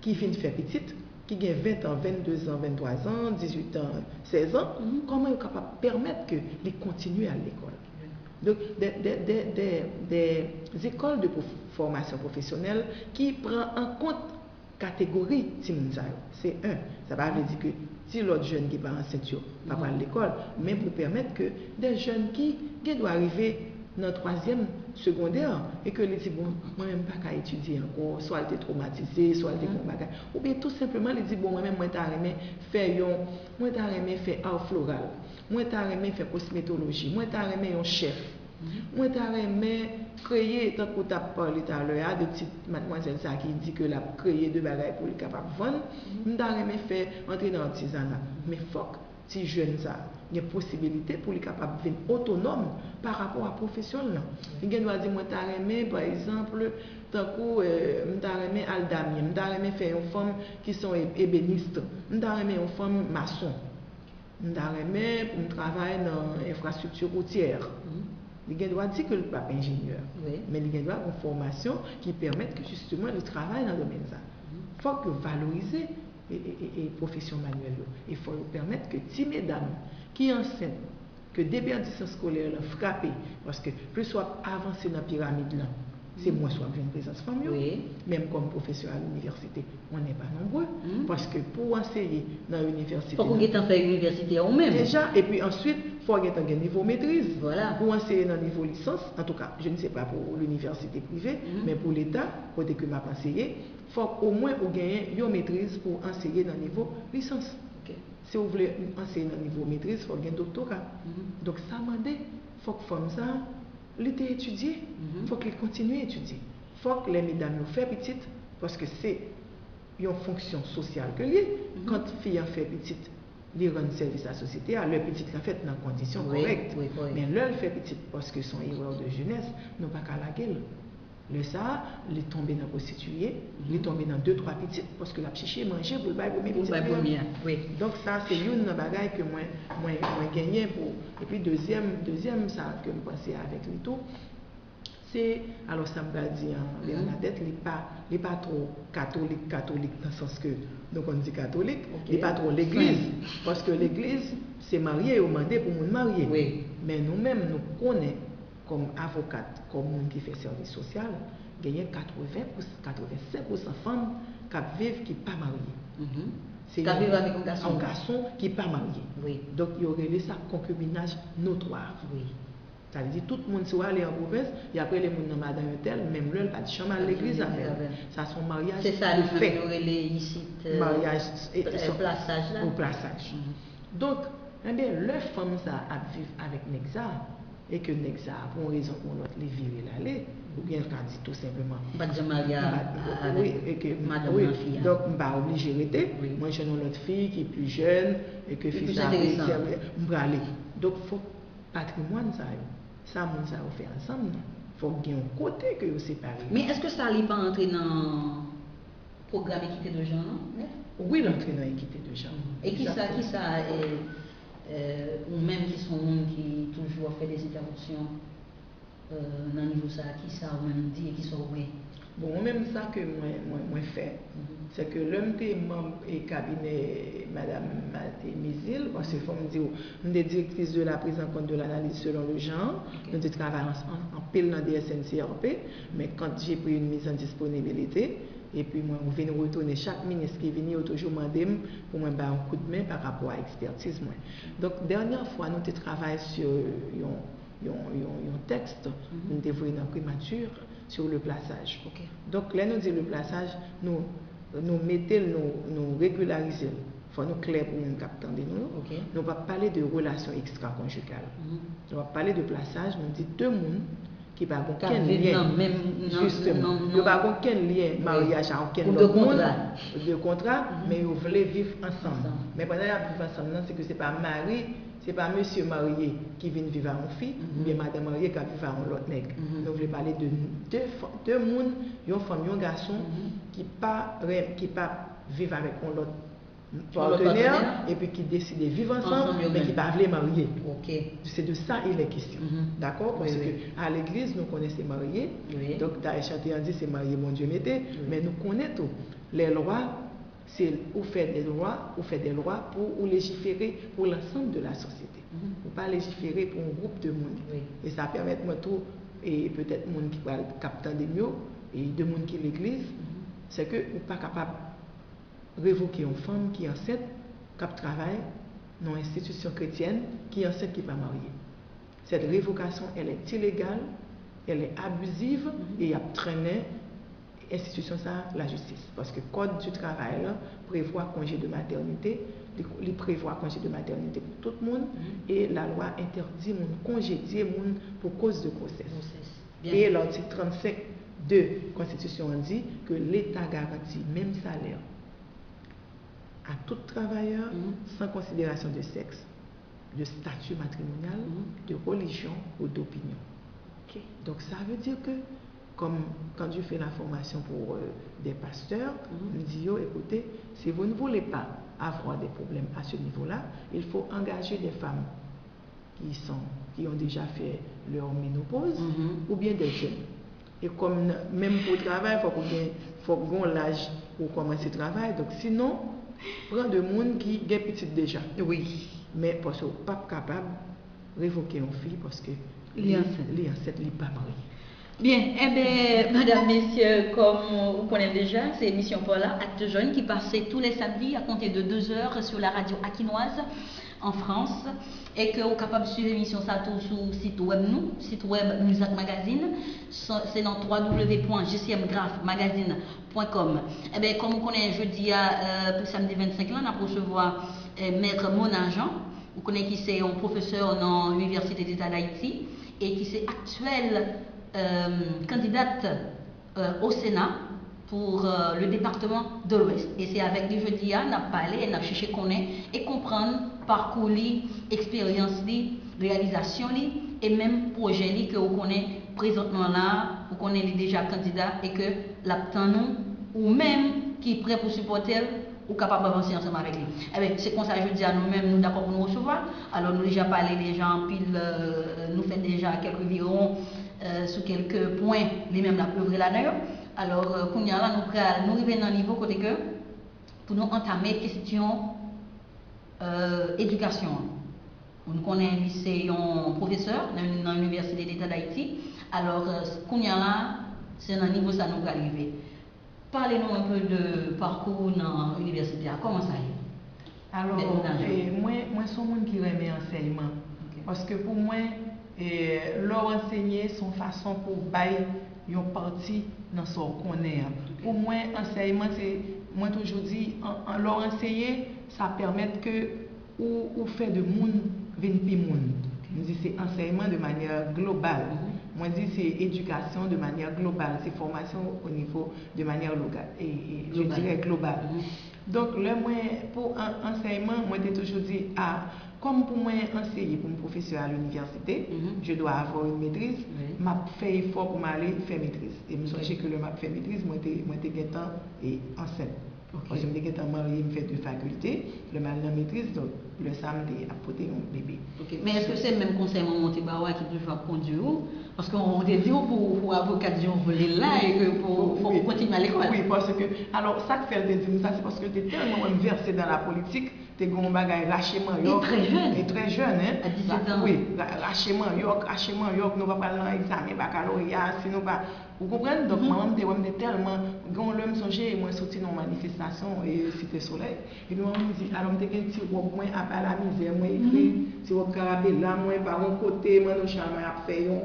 qui viennent faire petite qui a 20 ans, 22 ans, 23 ans, 18 ans, 16 ans, comment ils sont capables de permettre qu'ils continuent à l'école. Donc, des écoles de formation professionnelle qui prennent en compte catégorie Timunzayo. C'est un. Ça va veut dire que si l'autre jeune qui n'est pas enceinte, va pas à l'école, mais pour permettre que des jeunes qui doivent arriver dans le troisième secondaire et que les disent bon moi-même pas qu'à étudier encore, soit elle est traumatisée, soit elle est combattu, ou bien tout simplement les dit bon moi-même moi t'as aimé faire art floral, moi t'as aimé faire cosmétologie, moi t'as aimé un chef, moi t'as aimé créer tant que t'as parlé tout à l'heure de petite mademoiselle ça qui dit que la créer de bagages pour le capable vendre, moi t'as aimé faire entrer dans l'artisanat, mais faut si jeune ça, il y a possibilité pour les capables de devenir autonome par rapport à la profession. Il doit dire, moi, par exemple, tant que je aldami, je faire une femme qui sont ébénistes, je une femme maçon, je pour travailler dans l'infrastructure routière. Il doit dire que le pape ingénieur, mais il doit avoir une formation qui permette que justement le travail dans le domaine ça. Il faut que valoriser et profession manuelle. Il faut permettre que si mesdames qui enseignent, que déperdition scolaire frappé, parce que plus soit avancé dans la pyramide là, c'est moins soit une présence familiale. Même comme professeur à l'université, on n'est pas nombreux. Parce que pour enseigner dans l'université. Il faut qu'on ait fait l'université ou même. Déjà, et puis ensuite, il faut avoir un niveau maîtrise. Voilà. Pour enseigner dans le niveau licence, en tout cas, je ne sais pas pour l'université privée, mais pour l'État, côté que m'a enseigné, il faut au moins gagner une maîtrise pour enseigner dans le niveau licence. Si vous voulez enseigner dans le niveau maîtrise, il faut gagner un doctorat. Donc ça m'a dit, il faut que les femmes ça, l'été étudier, il faut qu'elles continuent à étudier. Il faut que les mesdames nous fassent petite, parce que c'est une fonction sociale que liée. Quand les filles fait petite, les rendent service à la société, à leur petite la fait dans des conditions correctes. Mais leur fait petite parce que son erreur de jeunesse, nous pas qu'à la gueule. Le ça, il est tombé dans la prostituée, il est tombé dans 2-3 petites parce que la psyché mangeait pour le bail pour mes petites. Donc ça, c'est une bagaille que moi gagné pour. Et puis deuxième ça que je pensais avec lui tout, c'est, alors ça me va dire en la tête, il n'est pas trop catholique dans le sens que, donc on dit catholique, il n'est pas trop l'église, parce que l'église, c'est marié ou mandé pour nous marier. Mais nous-mêmes, nous connaissons comme avocate, comme monde qui fait service social, il y a 85% de femmes qui vivent qui ne sont pas mariées. Qui vivent avec un garçon. Un garçon qui n'est pas marié. Donc il y aurait ça concubinage notoire. Ça veut dire tout le monde soit allé en province, et après les gens dans madame tel, même là, pas de chambre à l'église avec. Ça son mariage. C'est ça, il fait ici. Mariage et au plaçage là. Au plaçage. Donc, eh bien, leur femme ça à vivre avec Nexa, et que Nexa, pour une raison ou l'autre, les virer l'aller, ou bien quand dit tout simplement. Pas de mariage oui, et que madame fille. Donc, je suis obligé de rester. Moi, j'ai une autre fille qui est plus jeune, et que fille ça je vais aller. Donc, il faut patrimoine ça. Ça, on va faire ensemble. Il faut qu'il y ait un côté que vous séparez. Mais est-ce que ça n'est pas entré dans le programme équité de genre, non? Oui, l'entrée dans l'équité de genre. Et qui ça ou même qui sont qui toujours fait des interventions dans le niveau ça, qui ça ou même dit et qui sont oui. Bon, même ça que moi fait, c'est que l'homme qui est membre et cabinet Madame Mézil, parce que faut me dire, nous sommes directrices de la prise en compte de l'analyse selon le genre, nous travaillons en pile dans des SNCRP, mais quand j'ai pris une mise en disponibilité, et puis moi, je viens retourner chaque ministre qui vient toujours demander pour moi un coup de main par rapport à l'expertise. Donc, dernière fois, nous avons travaillé sur un texte, nous avons dévoilé dans prémature sur le plaçage. Donc, là, nous disons le plaçage, nous mettons, nous régularisons. Il faut nous clair pour nous capter nous. Nous va parler de relations extra-conjugales. Nous va parler de plaçage, nous disons deux mondes qui n'ont aucun lien, justement, ils n'ont aucun lien, mariage à aucun de contrat, mais ils veulent vivre ensemble. Mais pendant qu'ils vivent ensemble, c'est que ce n'est pas mari, ce n'est pas monsieur marié qui vient vivre avec une fille, ou bien madame mariée qui vit avec l'autre nègre. Nous voulons parler de deux mondes, une femme, un garçon, qui ne pas vivre avec l'autre partenaire et puis qui décident de vivre ensemble mais qui ne pas veulent marier. C'est de ça il est question. D'accord? Parce que à l'église nous connaissons mariés. Donc dans Échantillon dit c'est marié mon Dieu mettez, mais nous connaissons tout. Les lois, c'est ou faire des lois pour légiférer pour l'ensemble de la société. Ou pas légiférer pour un groupe de monde. Et ça permet moi tout et peut-être monde qui parle captant des mieux et de monde qui l'église, c'est que ou pas capable révoquer une femme qui est enceinte, qui travaille dans une institution chrétienne, qui est enceinte, qui n'est pas mariée. Cette révocation, elle est illégale, elle est abusive et elle a traîné l'institution, ça, la justice. Parce que le Code du travail là, prévoit congé de maternité, il prévoit congé de maternité pour tout le monde et la loi interdit de congédier le monde pour cause de grossesse. Et l'article 35 de la Constitution dit que l'État garantit même salaire à tout travailleur sans considération de sexe, de statut matrimonial, de religion ou d'opinion. Donc ça veut dire que, comme quand je fais la formation pour des pasteurs, je me dis, écoutez, si vous ne voulez pas avoir des problèmes à ce niveau-là, il faut engager des femmes qui ont déjà fait leur ménopause ou bien des jeunes. Et comme même pour le travail, il faut qu'on l'âge pour commencer le travail. Donc sinon, prendre des gens qui sont petits déjà. Oui. Mais parce qu'ils ne sont pas capables de révoquer une fille parce que les ancêtres ne sont pas mariés. Bien, eh bien, madame, messieurs, comme vous connaissez déjà, c'est l'émission Paula, Acte Jeune, qui passait tous les samedis à compter de 2h sur la radio aquinoise en France, et que vous êtes capable de suivre l'émission ça tout sur le site web site web Musac Magazine, c'est dans www.gcmgraphmagazine.com. Eh bien, comme vous connaissez, jeudi pour samedi 25 là, on a pour recevoir Maître Mona Jean, vous connaissez qui c'est un professeur dans l'Université d'État d'Haïti, et qui c'est actuel candidate au Sénat pour le département de l'Ouest. Et c'est avec lui jeudi, on a parlé, on a cherché connaître et comprendre parcours, expérience, réalisation et même projet que vous connaissez présentement là, vous connaissez déjà candidat et que l'abtention ou même qui est prêt pour supporter ou capable d'avancer ensemble avec lui. Eh bien, c'est comme ça, je dis à nous-mêmes, nous d'accord pour nous recevoir. Alors, nous déjà parlé déjà en pile, nous faisons déjà quelques virons sur quelques points, les mêmes la pleurer là d'ailleurs. Alors, qu'on y a là, nous arrivons à un niveau côté que, pour nous entamer question éducation. Nous connaissons un lycée, un professeur dans l'Université d'État d'Haïti. Alors, qu'on y a là, c'est un niveau ça nous arriver. Parlez-nous un peu de parcours dans l'université. Comment ça y est? Alors, moi, je suis un monde qui aime l'enseignement. Parce que pour moi, leur enseigner son façon pour bailler une partie dans ce qu'on est. Pour moi, l'enseignement, c'est, moi toujours dit, leur enseigner, ça permet que ou fait de monde vienne plus monde. Je dis c'est enseignement de manière globale. Moi, je dis c'est éducation de manière globale, c'est formation au niveau de manière locale et je dirais globale. Donc, le moi, pour enseignement, moi, j'ai toujours dit, comme pour moi enseigner pour un professeur à l'université, je dois avoir une maîtrise, m'a fait effort pour m'aller faire maîtrise. Et je me souviens que le m'a fait maîtrise, moi, j'étais guettant et enceinte. Parce que je me suis marié, je me fais deux facultés, le mal de maîtrise, donc le samedi, à porter un bébé. Mais est-ce que c'est le même conseil Monté Bawa qui toujours conduire? Parce qu'on te dit pour avocat, on voulait là et que pour continuer à l'école. Oui, parce que, alors ça que fait le dire ça, c'est parce que tu es tellement versé dans la politique, tu es un bagage lâchement. Et très jeune. Et très jeune, hein. À 17 ans. Oui, lâchement, nous ne va pas dans l'examen, baccalauréat, sinon pas. Vous comprenez? Donc, moi, je me tellement, quand je me songeais, moi, sorti dans une manifestation et Cité Soleil. Et puis, moi, je me dis, alors, je me dis, si vous avez à la misère, moi, écrit, si vous avez là, moi, par un côté, moi, nous, chambre, a fait un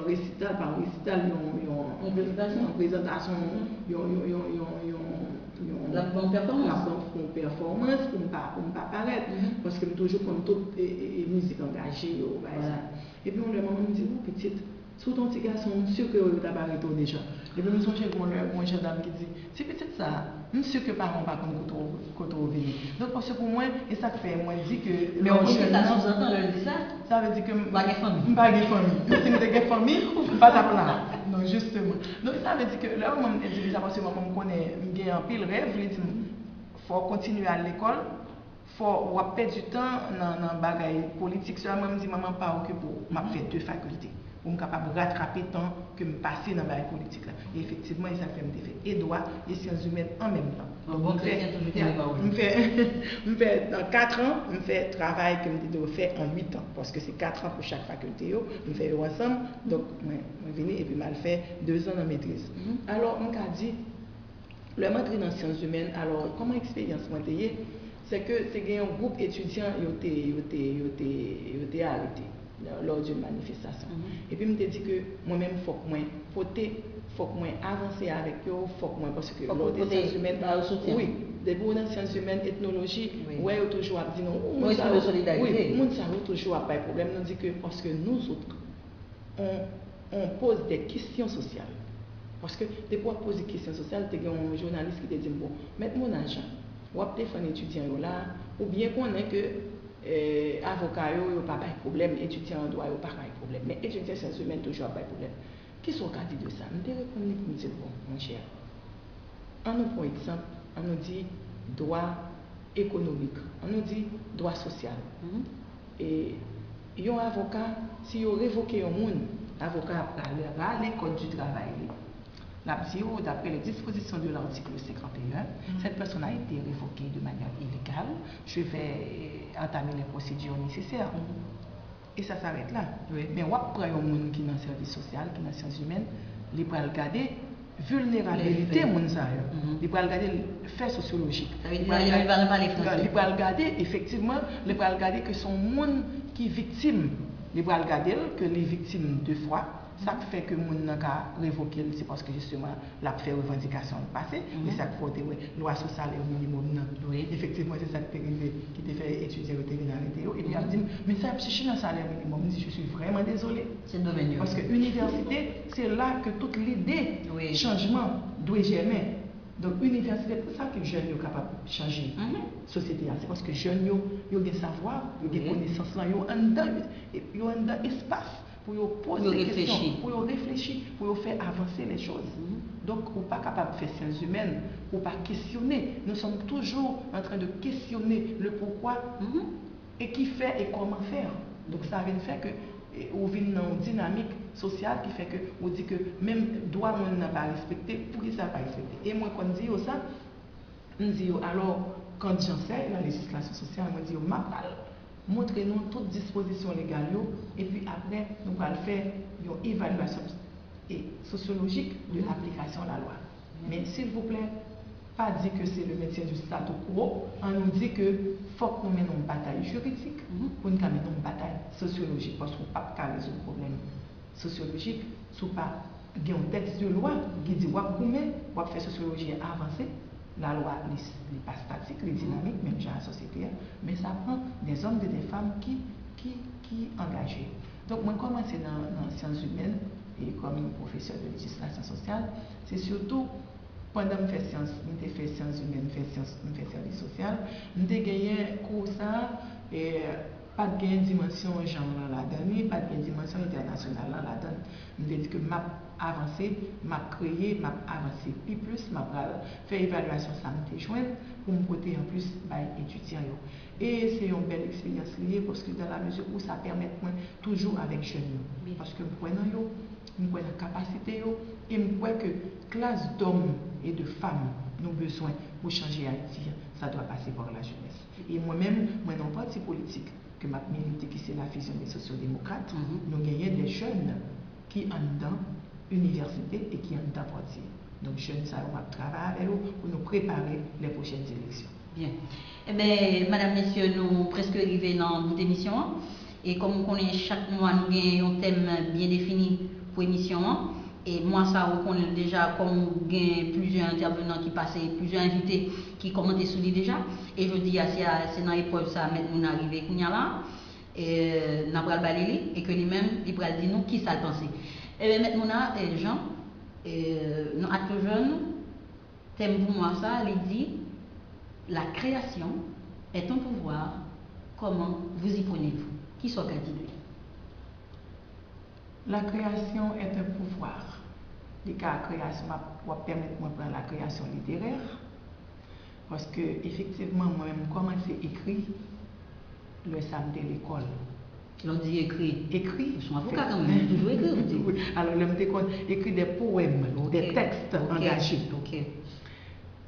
récital, par un récital, une présentation, la bonne performance. La bonne performance pour ne pas paraître. Parce que toujours comme toute musique engagée. Et puis, on le moment, me dit, oh, petite. Sous ton petit garçon, sûr que tu as arrêté déjà. Et puis, je me souviens que mon gendarme qui dit, c'est peut-être ça, je suis sûr que parents pas quand on venir. Donc, parce que pour moi, et ça fait, moi, je dis que. Mais on dit que ça sous-entend le dit ça? Ça veut dire que. Pas de famille. Pas de famille. Si nous avons famille, pas ta plan. Non, justement. Donc, ça veut dire que là, on me dit ça parce que moi, je connais bien un pile rêve, il dit, il faut continuer à l'école. Faut perdre du temps dans la bagaille politique. Seulement, je me dis, maman, pas occupé pour m'a fait deux facultés. Pour me capable de rattraper le temps que me passer dans la politique là. Et effectivement, ça fait me fait et droit et sciences humaines en même temps. Donc, me fait dans 4 ans, me fait travail que me dois faire en 8 ans parce que c'est 4 ans pour chaque faculté me fait ensemble. Donc je venu et puis mal fait 2 ans en maîtrise. Alors on a dit le maîtrise dans sciences humaines. Alors comment expérience moi c'est que c'est un groupe étudiant qui a arrêté lors d'une manifestation. Et puis, je me dit que moi-même, il faut que moi avancer avec eux, faut que moi, parce que l'autre sciences humaines, oui, des bonnes sciences humaines, ethnologie, ouais, toujours dit non, oui, c'est de solidarité. Oui, ça toujours pas de problème. Nous dit que parce que nous autres, on pose des questions sociales. Parce que, des fois, poser des questions sociales, tu as un journaliste qui te dit, bon, mettez mon argent. ou défendre étudiant là, ou bien qu'on ait que avocat yo pas de problème, étudiant en droit yo pas de problème, mais étudiant sciences humaines toujours pas de problème. Qui sont cas de ça? Je vais répondre pour me dire bon, mon cher. On nous prend exemple, on nous dit droit économique, on nous dit droit social. Et un avocat, si vous révoquez un monde, l'avocat a les codes du travail. D'après les dispositions de l'article 51, cette personne a été révoquée de manière illégale. Je vais entamer les procédures nécessaires. Et ça s'arrête là. Mais on prend un monde qui est dans le service social, qui est dans les sciences humaines, il peut regarder vulnérabilité monde ça. Il peut regarder le fait sociologique. Il peut regarder effectivement, il peut regarder que son monde qui est victime, il peut regarder que les victimes deux fois. Ça fait que mon n'a qu'à révoquer, c'est parce que justement la fait revendication passée, et ça fait que loi sur salaire minimum. Effectivement, c'est ça qui te fait étudier au vétérinaire. Et puis elle dit, mais ça psyché dans le salaire minimum. Je suis vraiment désolé. C'est domaine. Parce que l'université, c'est là que toute l'idée changement doit germer. Donc l'université, c'est pour ça que les jeunes sont capables de changer la société. C'est parce que les jeunes ont des savoirs, ont des connaissances, ils ont un espace pour poser des questions, pour réfléchir, pour faire avancer les choses. Donc, on n'est pas capable de faire sciences humaines, on ne pas questionner. Nous sommes toujours en train de questionner le pourquoi et qui fait et comment faire. Donc, ça vient de faire que on vit dans une dynamique sociale qui fait que on dit que même droit on n'a pas respecté, pour qui ça n'a pas respecté. Et moi, quand je dis ça, je dis alors, quand j'enseigne la législation sociale, je dis montrez-nous toutes dispositions légales et puis après, nous allons faire une évaluation sociologique de l'application de la loi. Mais s'il vous plaît, pas dire que c'est le métier du statu quo, on nous dit que faut que nous menions une bataille juridique pour nous mener une bataille sociologique, parce qu'on ne peut pas résoudre le problème sociologique si on pas un texte de loi qui dit qu'on va faire sociologie avancée. La loi n'est pas statique, elle est dynamique, même dans la société, mais ça prend des hommes et des femmes qui engagés. Donc, moi, commencer dans les sciences humaines et comme professeur de législation sociale, c'est surtout pendant que je fais sciences humaines, je fais service social, je gagné un cours ça, et pas de dimension genre là-dedans, pas de dimension internationale là-dedans. Je veux dire que m'a avancé, m'a créé, m'a avancé. Puis plus, m'a fait évaluation, ça me joint pour me côté en plus étudiant. Et c'est une belle expérience liée parce que dans la mesure où ça permet toujours avec jeunes. Parce que je vois la capacité et je vois que classe d'hommes et de femmes nous besoin pour changer Haïti, ça doit passer par la jeunesse. Et moi-même, moi dans le parti politique que m'a milité, qui c'est la fusion des sociodémocrates, nous gagnons des jeunes qui ont dans l'université et qui ont dans le parti. Donc, jeunes, ça va travailler avec eux pour nous préparer les prochaines élections. Bien. Eh bien, madame, messieurs, nous presque arrivés dans notre émission. Et comme on connaît chaque mois, nous avons un thème bien défini pour l'émission. Et moi, ça, on connaît déjà, comme il plusieurs intervenants qui passaient, plusieurs invités qui commentaient sur lui déjà. Et je dis, c'est dans l'épreuve, ça, maintenant, nous arrivons, qu'on y a là, et nous avons balayé, et que lui-même, il va dire nous qui ça le penser. Et bien, maintenant, Jean, dans Acte Jeune, thème pour moi, ça, il dit, la création est un pouvoir, comment vous y prenez-vous? Qui soit candidat? La création est un pouvoir. La création va permettre de prendre la création littéraire. Parce que, effectivement, moi-même, commencé à écrire le samedi de l'école. L'on dit écrit. Écrit. Je suis avocat quand même, toujours écrit. Oui. Alors, l'homme écrit des poèmes, des textes engagés.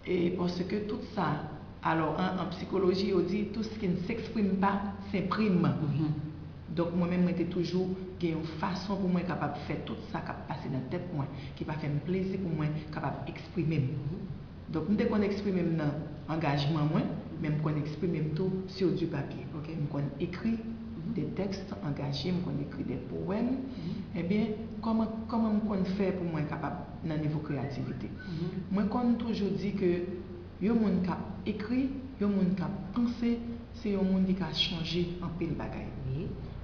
Et parce que tout ça, alors en psychologie, on dit tout ce qui ne s'exprime pas s'imprime. Donc moi-même, j'étais toujours une façon pour moi capable de faire tout ça qui passe dans la tête moi, qui va faire plaisir pour moi capable d'exprimer. Donc je qu'on exprimer dans engagement moi, même qu'on exprimer tout sur du papier. Qu'on écrit des textes engagés, qu'on écrit des poèmes. Eh bien, comment on fait pour moi capable dans le niveau créativité? Moi, qu'on toujours dit que le monde qui a écrit, le monde qui a pensé, c'est un monde qui a changé en pile bagaille.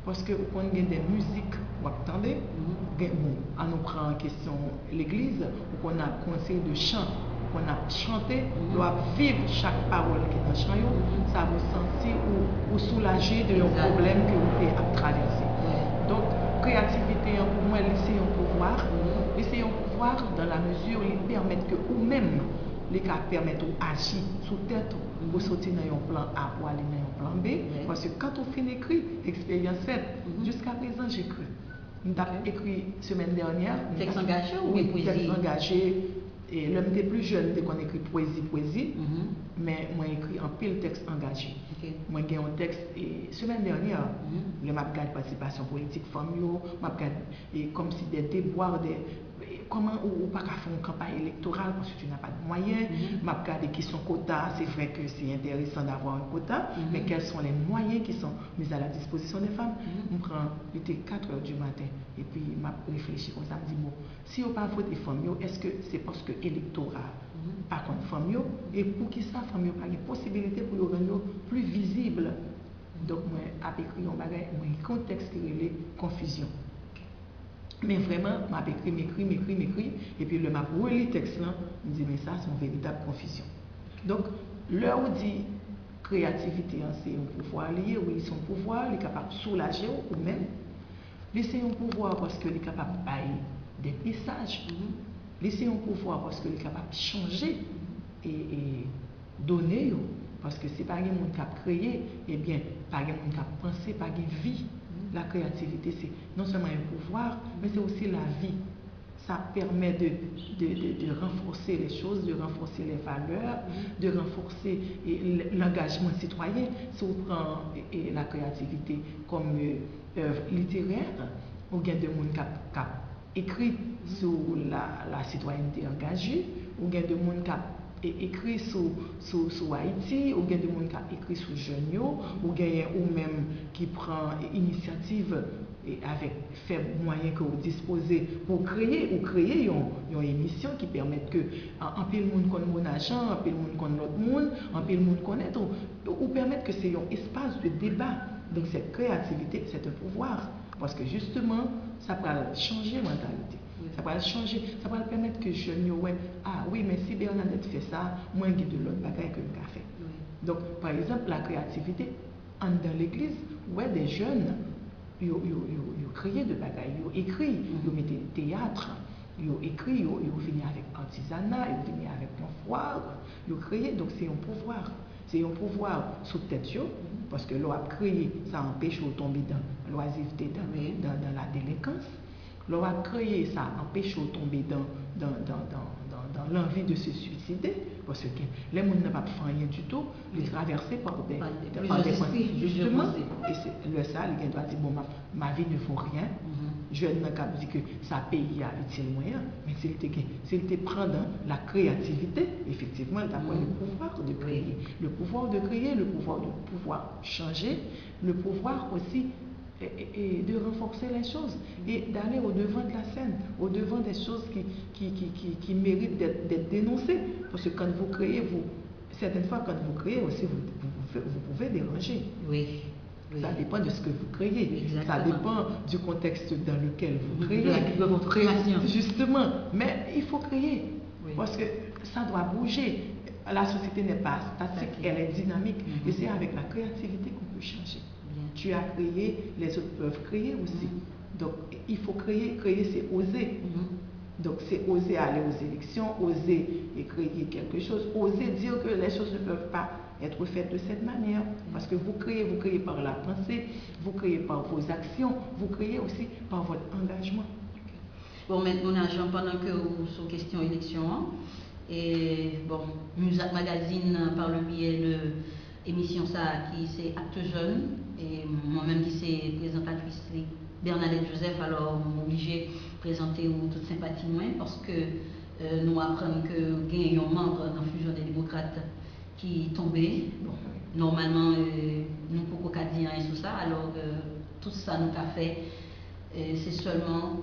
Parce que on a des musiques, vous entendez, on nous prend en question l'église, ou qu'on a conseil de chant qu'on a chanté, doit vivre chaque parole qui est dans le chant, ça vous sentir ou soulager de un problème que vous avez à traverser. Donc, créativité, pour moi, laisser un pouvoir. Laisser un pouvoir dans la mesure où il permet que vous-même, les cas permettent d'agir sous tête pour sortir dans un plan A ou aller dans un plan B. Parce que quand on finit d'écrire, expérience faite, jusqu'à présent, j'écris. J'ai écrit semaine dernière. Texte engagé ou poésie? Texte engagé. Et l'homme était plus jeune, dès qu'on écrit poésie, mais moi écrit en pile texte engagé. Moi j'ai un texte et semaine dernière, le m'a de participation politique famille, et comme si des déboires, comment ou pas faire une campagne électorale parce que tu n'as pas de moyens. M'a regardé qui sont quotas, c'est vrai que c'est intéressant d'avoir un quota, mais quels sont les moyens qui sont mis à la disposition des femmes? On prend, il était 4 h du matin et puis m'a réfléchi comme ça, me dit bon, si on pas voter famille, est-ce que c'est parce que électoral par contre famille et pour qui ça famille pas une possibilité pour rendre plus visible. Donc moi a écrit un bagage, un contexte qui relève confusion. Mais vraiment, m'a m'écrit, et puis le m'a relu le texte là, me dit mais ça c'est une véritable confusion. Donc, l'heure où dit créativité, c'est un pouvoir lié, oui, son pouvoir, il est capable de soulager ou même, c'est un pouvoir parce qu'il est capable de bailler des messages, c'est un pouvoir parce qu'il est capable de changer et donner, parce que c'est pas un monde qui a créé, et bien, pas un monde qui a pensé, pas une vie. La créativité, c'est non seulement un pouvoir, mais c'est aussi la vie. Ça permet de renforcer les choses, de renforcer les valeurs, de renforcer l'engagement citoyen. Si on prend la créativité comme œuvre littéraire, ou bien de monde qui a écrit sur la citoyenneté engagée, ou bien de monde qui a écrit sur Haïti, ou bien de monde qui a écrit sur Jeunio, ou même qui prend initiative et avec faible moyen que vous disposez pour créer une émission qui permet que un peu le monde connaît mon agent, un peu le monde connaît l'autre monde, un peu le monde connaît ou permettre que c'est un espace de débat. Donc cette créativité, c'est un pouvoir parce que justement ça va changer la mentalité. Ça va changer, ça va permettre que je me dise ah oui mais si Bernadette fait ça, moi je de l'autre bagaille que je fait. Donc par exemple la créativité dans l'église, ouais des jeunes ils créent de bagailles, ils écrivent, ils mettent théâtre, ils écrivent, ils viennent avec artisanat, ils viennent avec un foire, ils créent, donc c'est un pouvoir. C'est un pouvoir sous tête, parce que l'on a créé, ça empêche de tomber dans l'oisiveté, dans la délinquance. L'on a créé, ça empêche de tomber dans l'envie de se suicider, parce que les gens n'ont pas fait rien du tout, ils traversent par des pensées, justement, et c'est le ça, les gens doivent dire, bon, ma vie ne vaut rien, je ne pas dire que ça paye à utile moyen, mais s'il te prend dans la créativité, effectivement, il a le pouvoir de créer, le pouvoir de pouvoir changer, le pouvoir aussi et de renforcer les choses et d'aller au-devant de la scène, au-devant des choses qui méritent d'être dénoncées. Parce que quand vous créez, certaines fois, quand vous créez aussi, vous pouvez déranger. Oui. Ça dépend de ce que vous créez. Exactement. Ça dépend du contexte dans lequel vous créez. De votre création. Justement. Mais il faut créer. Oui. Parce que ça doit bouger. La société n'est pas statique, elle est dynamique. Et c'est avec la créativité qu'on peut changer. Tu as créé, les autres peuvent créer aussi. Donc, il faut créer c'est oser. Donc, c'est oser aller aux élections, oser créer quelque chose, oser dire que les choses ne peuvent pas être faites de cette manière. Parce que vous créez par la pensée, vous créez par vos actions, vous créez aussi par votre engagement. Bon, maintenant, agent, pendant que vous sur question élection, et bon, Musac Magazine, par le biais de émission ça qui c'est Acte Jeune et moi-même qui c'est présentatrice Bernadette Joseph, alors m'obligé de présenter toute sympathie moins parce que nous apprenons que il y a un membre dans la Fusion des démocrates qui est tombé. Bon, normalement nous ne pouvons pas dire rien sur ça, alors tout ça nous a fait c'est seulement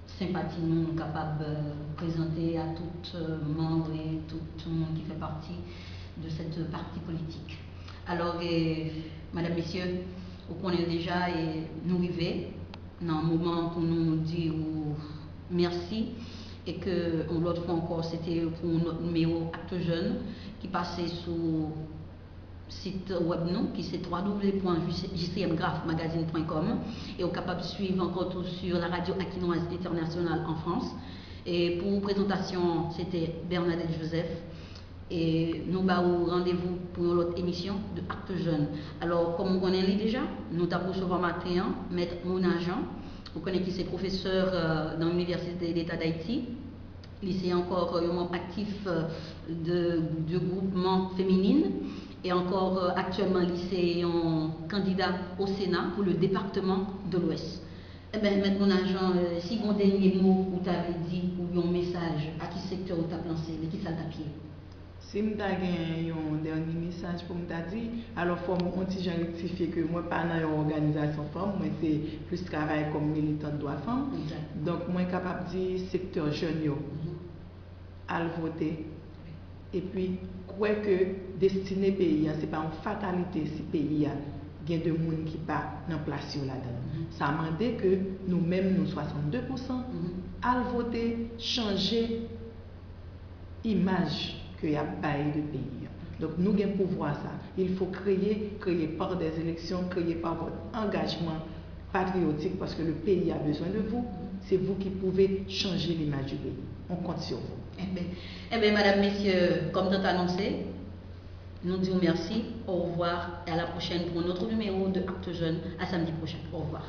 sympathie nous sommes capables de présenter à tout membre et tout le monde qui fait partie de cette partie politique. Alors, Madame, Messieurs, vous connaissez déjà et nous arrivons dans un moment pour nous dire merci et que l'autre fois encore, c'était pour notre numéro Actes Jeunes qui passait sur site web nous, qui c'est www.jcmgraphmagazine.com et on est capable de suivre encore tout sur la radio aquinoise internationale en France. Et pour présentation, c'était Bernadette Joseph. Et nous avons rendez-vous pour l'autre émission de Actes Jeunes. Alors, comme on connaît déjà, nous avons recevoir matin Maître Mona Jean. Vous connaissez qui c'est professeur dans l'Université d'État d'Haïti. Il est encore un membre actif du groupement féminine. Et encore actuellement, il est un candidat au Sénat pour le département de l'Ouest. Eh bien, Maître Mona Jean, si vous avez un dernier mot que vous avez dit ou un message, à qui secteur vous avez lancé, de qui ça t'a pied? Si je avez un dernier message pour me dire, alors il faut rectifier que moi, pas dans une organisation femme, moi c'est plus travail comme militant de droits femmes. Donc, moi, je suis capable de dire secteur jeune, à le voter. Et puis, quoi que destiné pays, ce n'est pas une fatalité si le pays a des gens qui ne pas dans place là-dedans. Ça m'a dit que nous-mêmes, nous 62%, à le voter, changer l'image qu'il y a bail de pays. Donc nous avons pouvoir ça. Il faut créer par des élections, créer par votre engagement patriotique parce que le pays a besoin de vous. C'est vous qui pouvez changer l'image du pays. On compte sur vous. Eh bien, madame, messieurs, comme tout annoncé, nous disons merci, au revoir et à la prochaine pour notre numéro de Actes Jeunes à samedi prochain. Au revoir.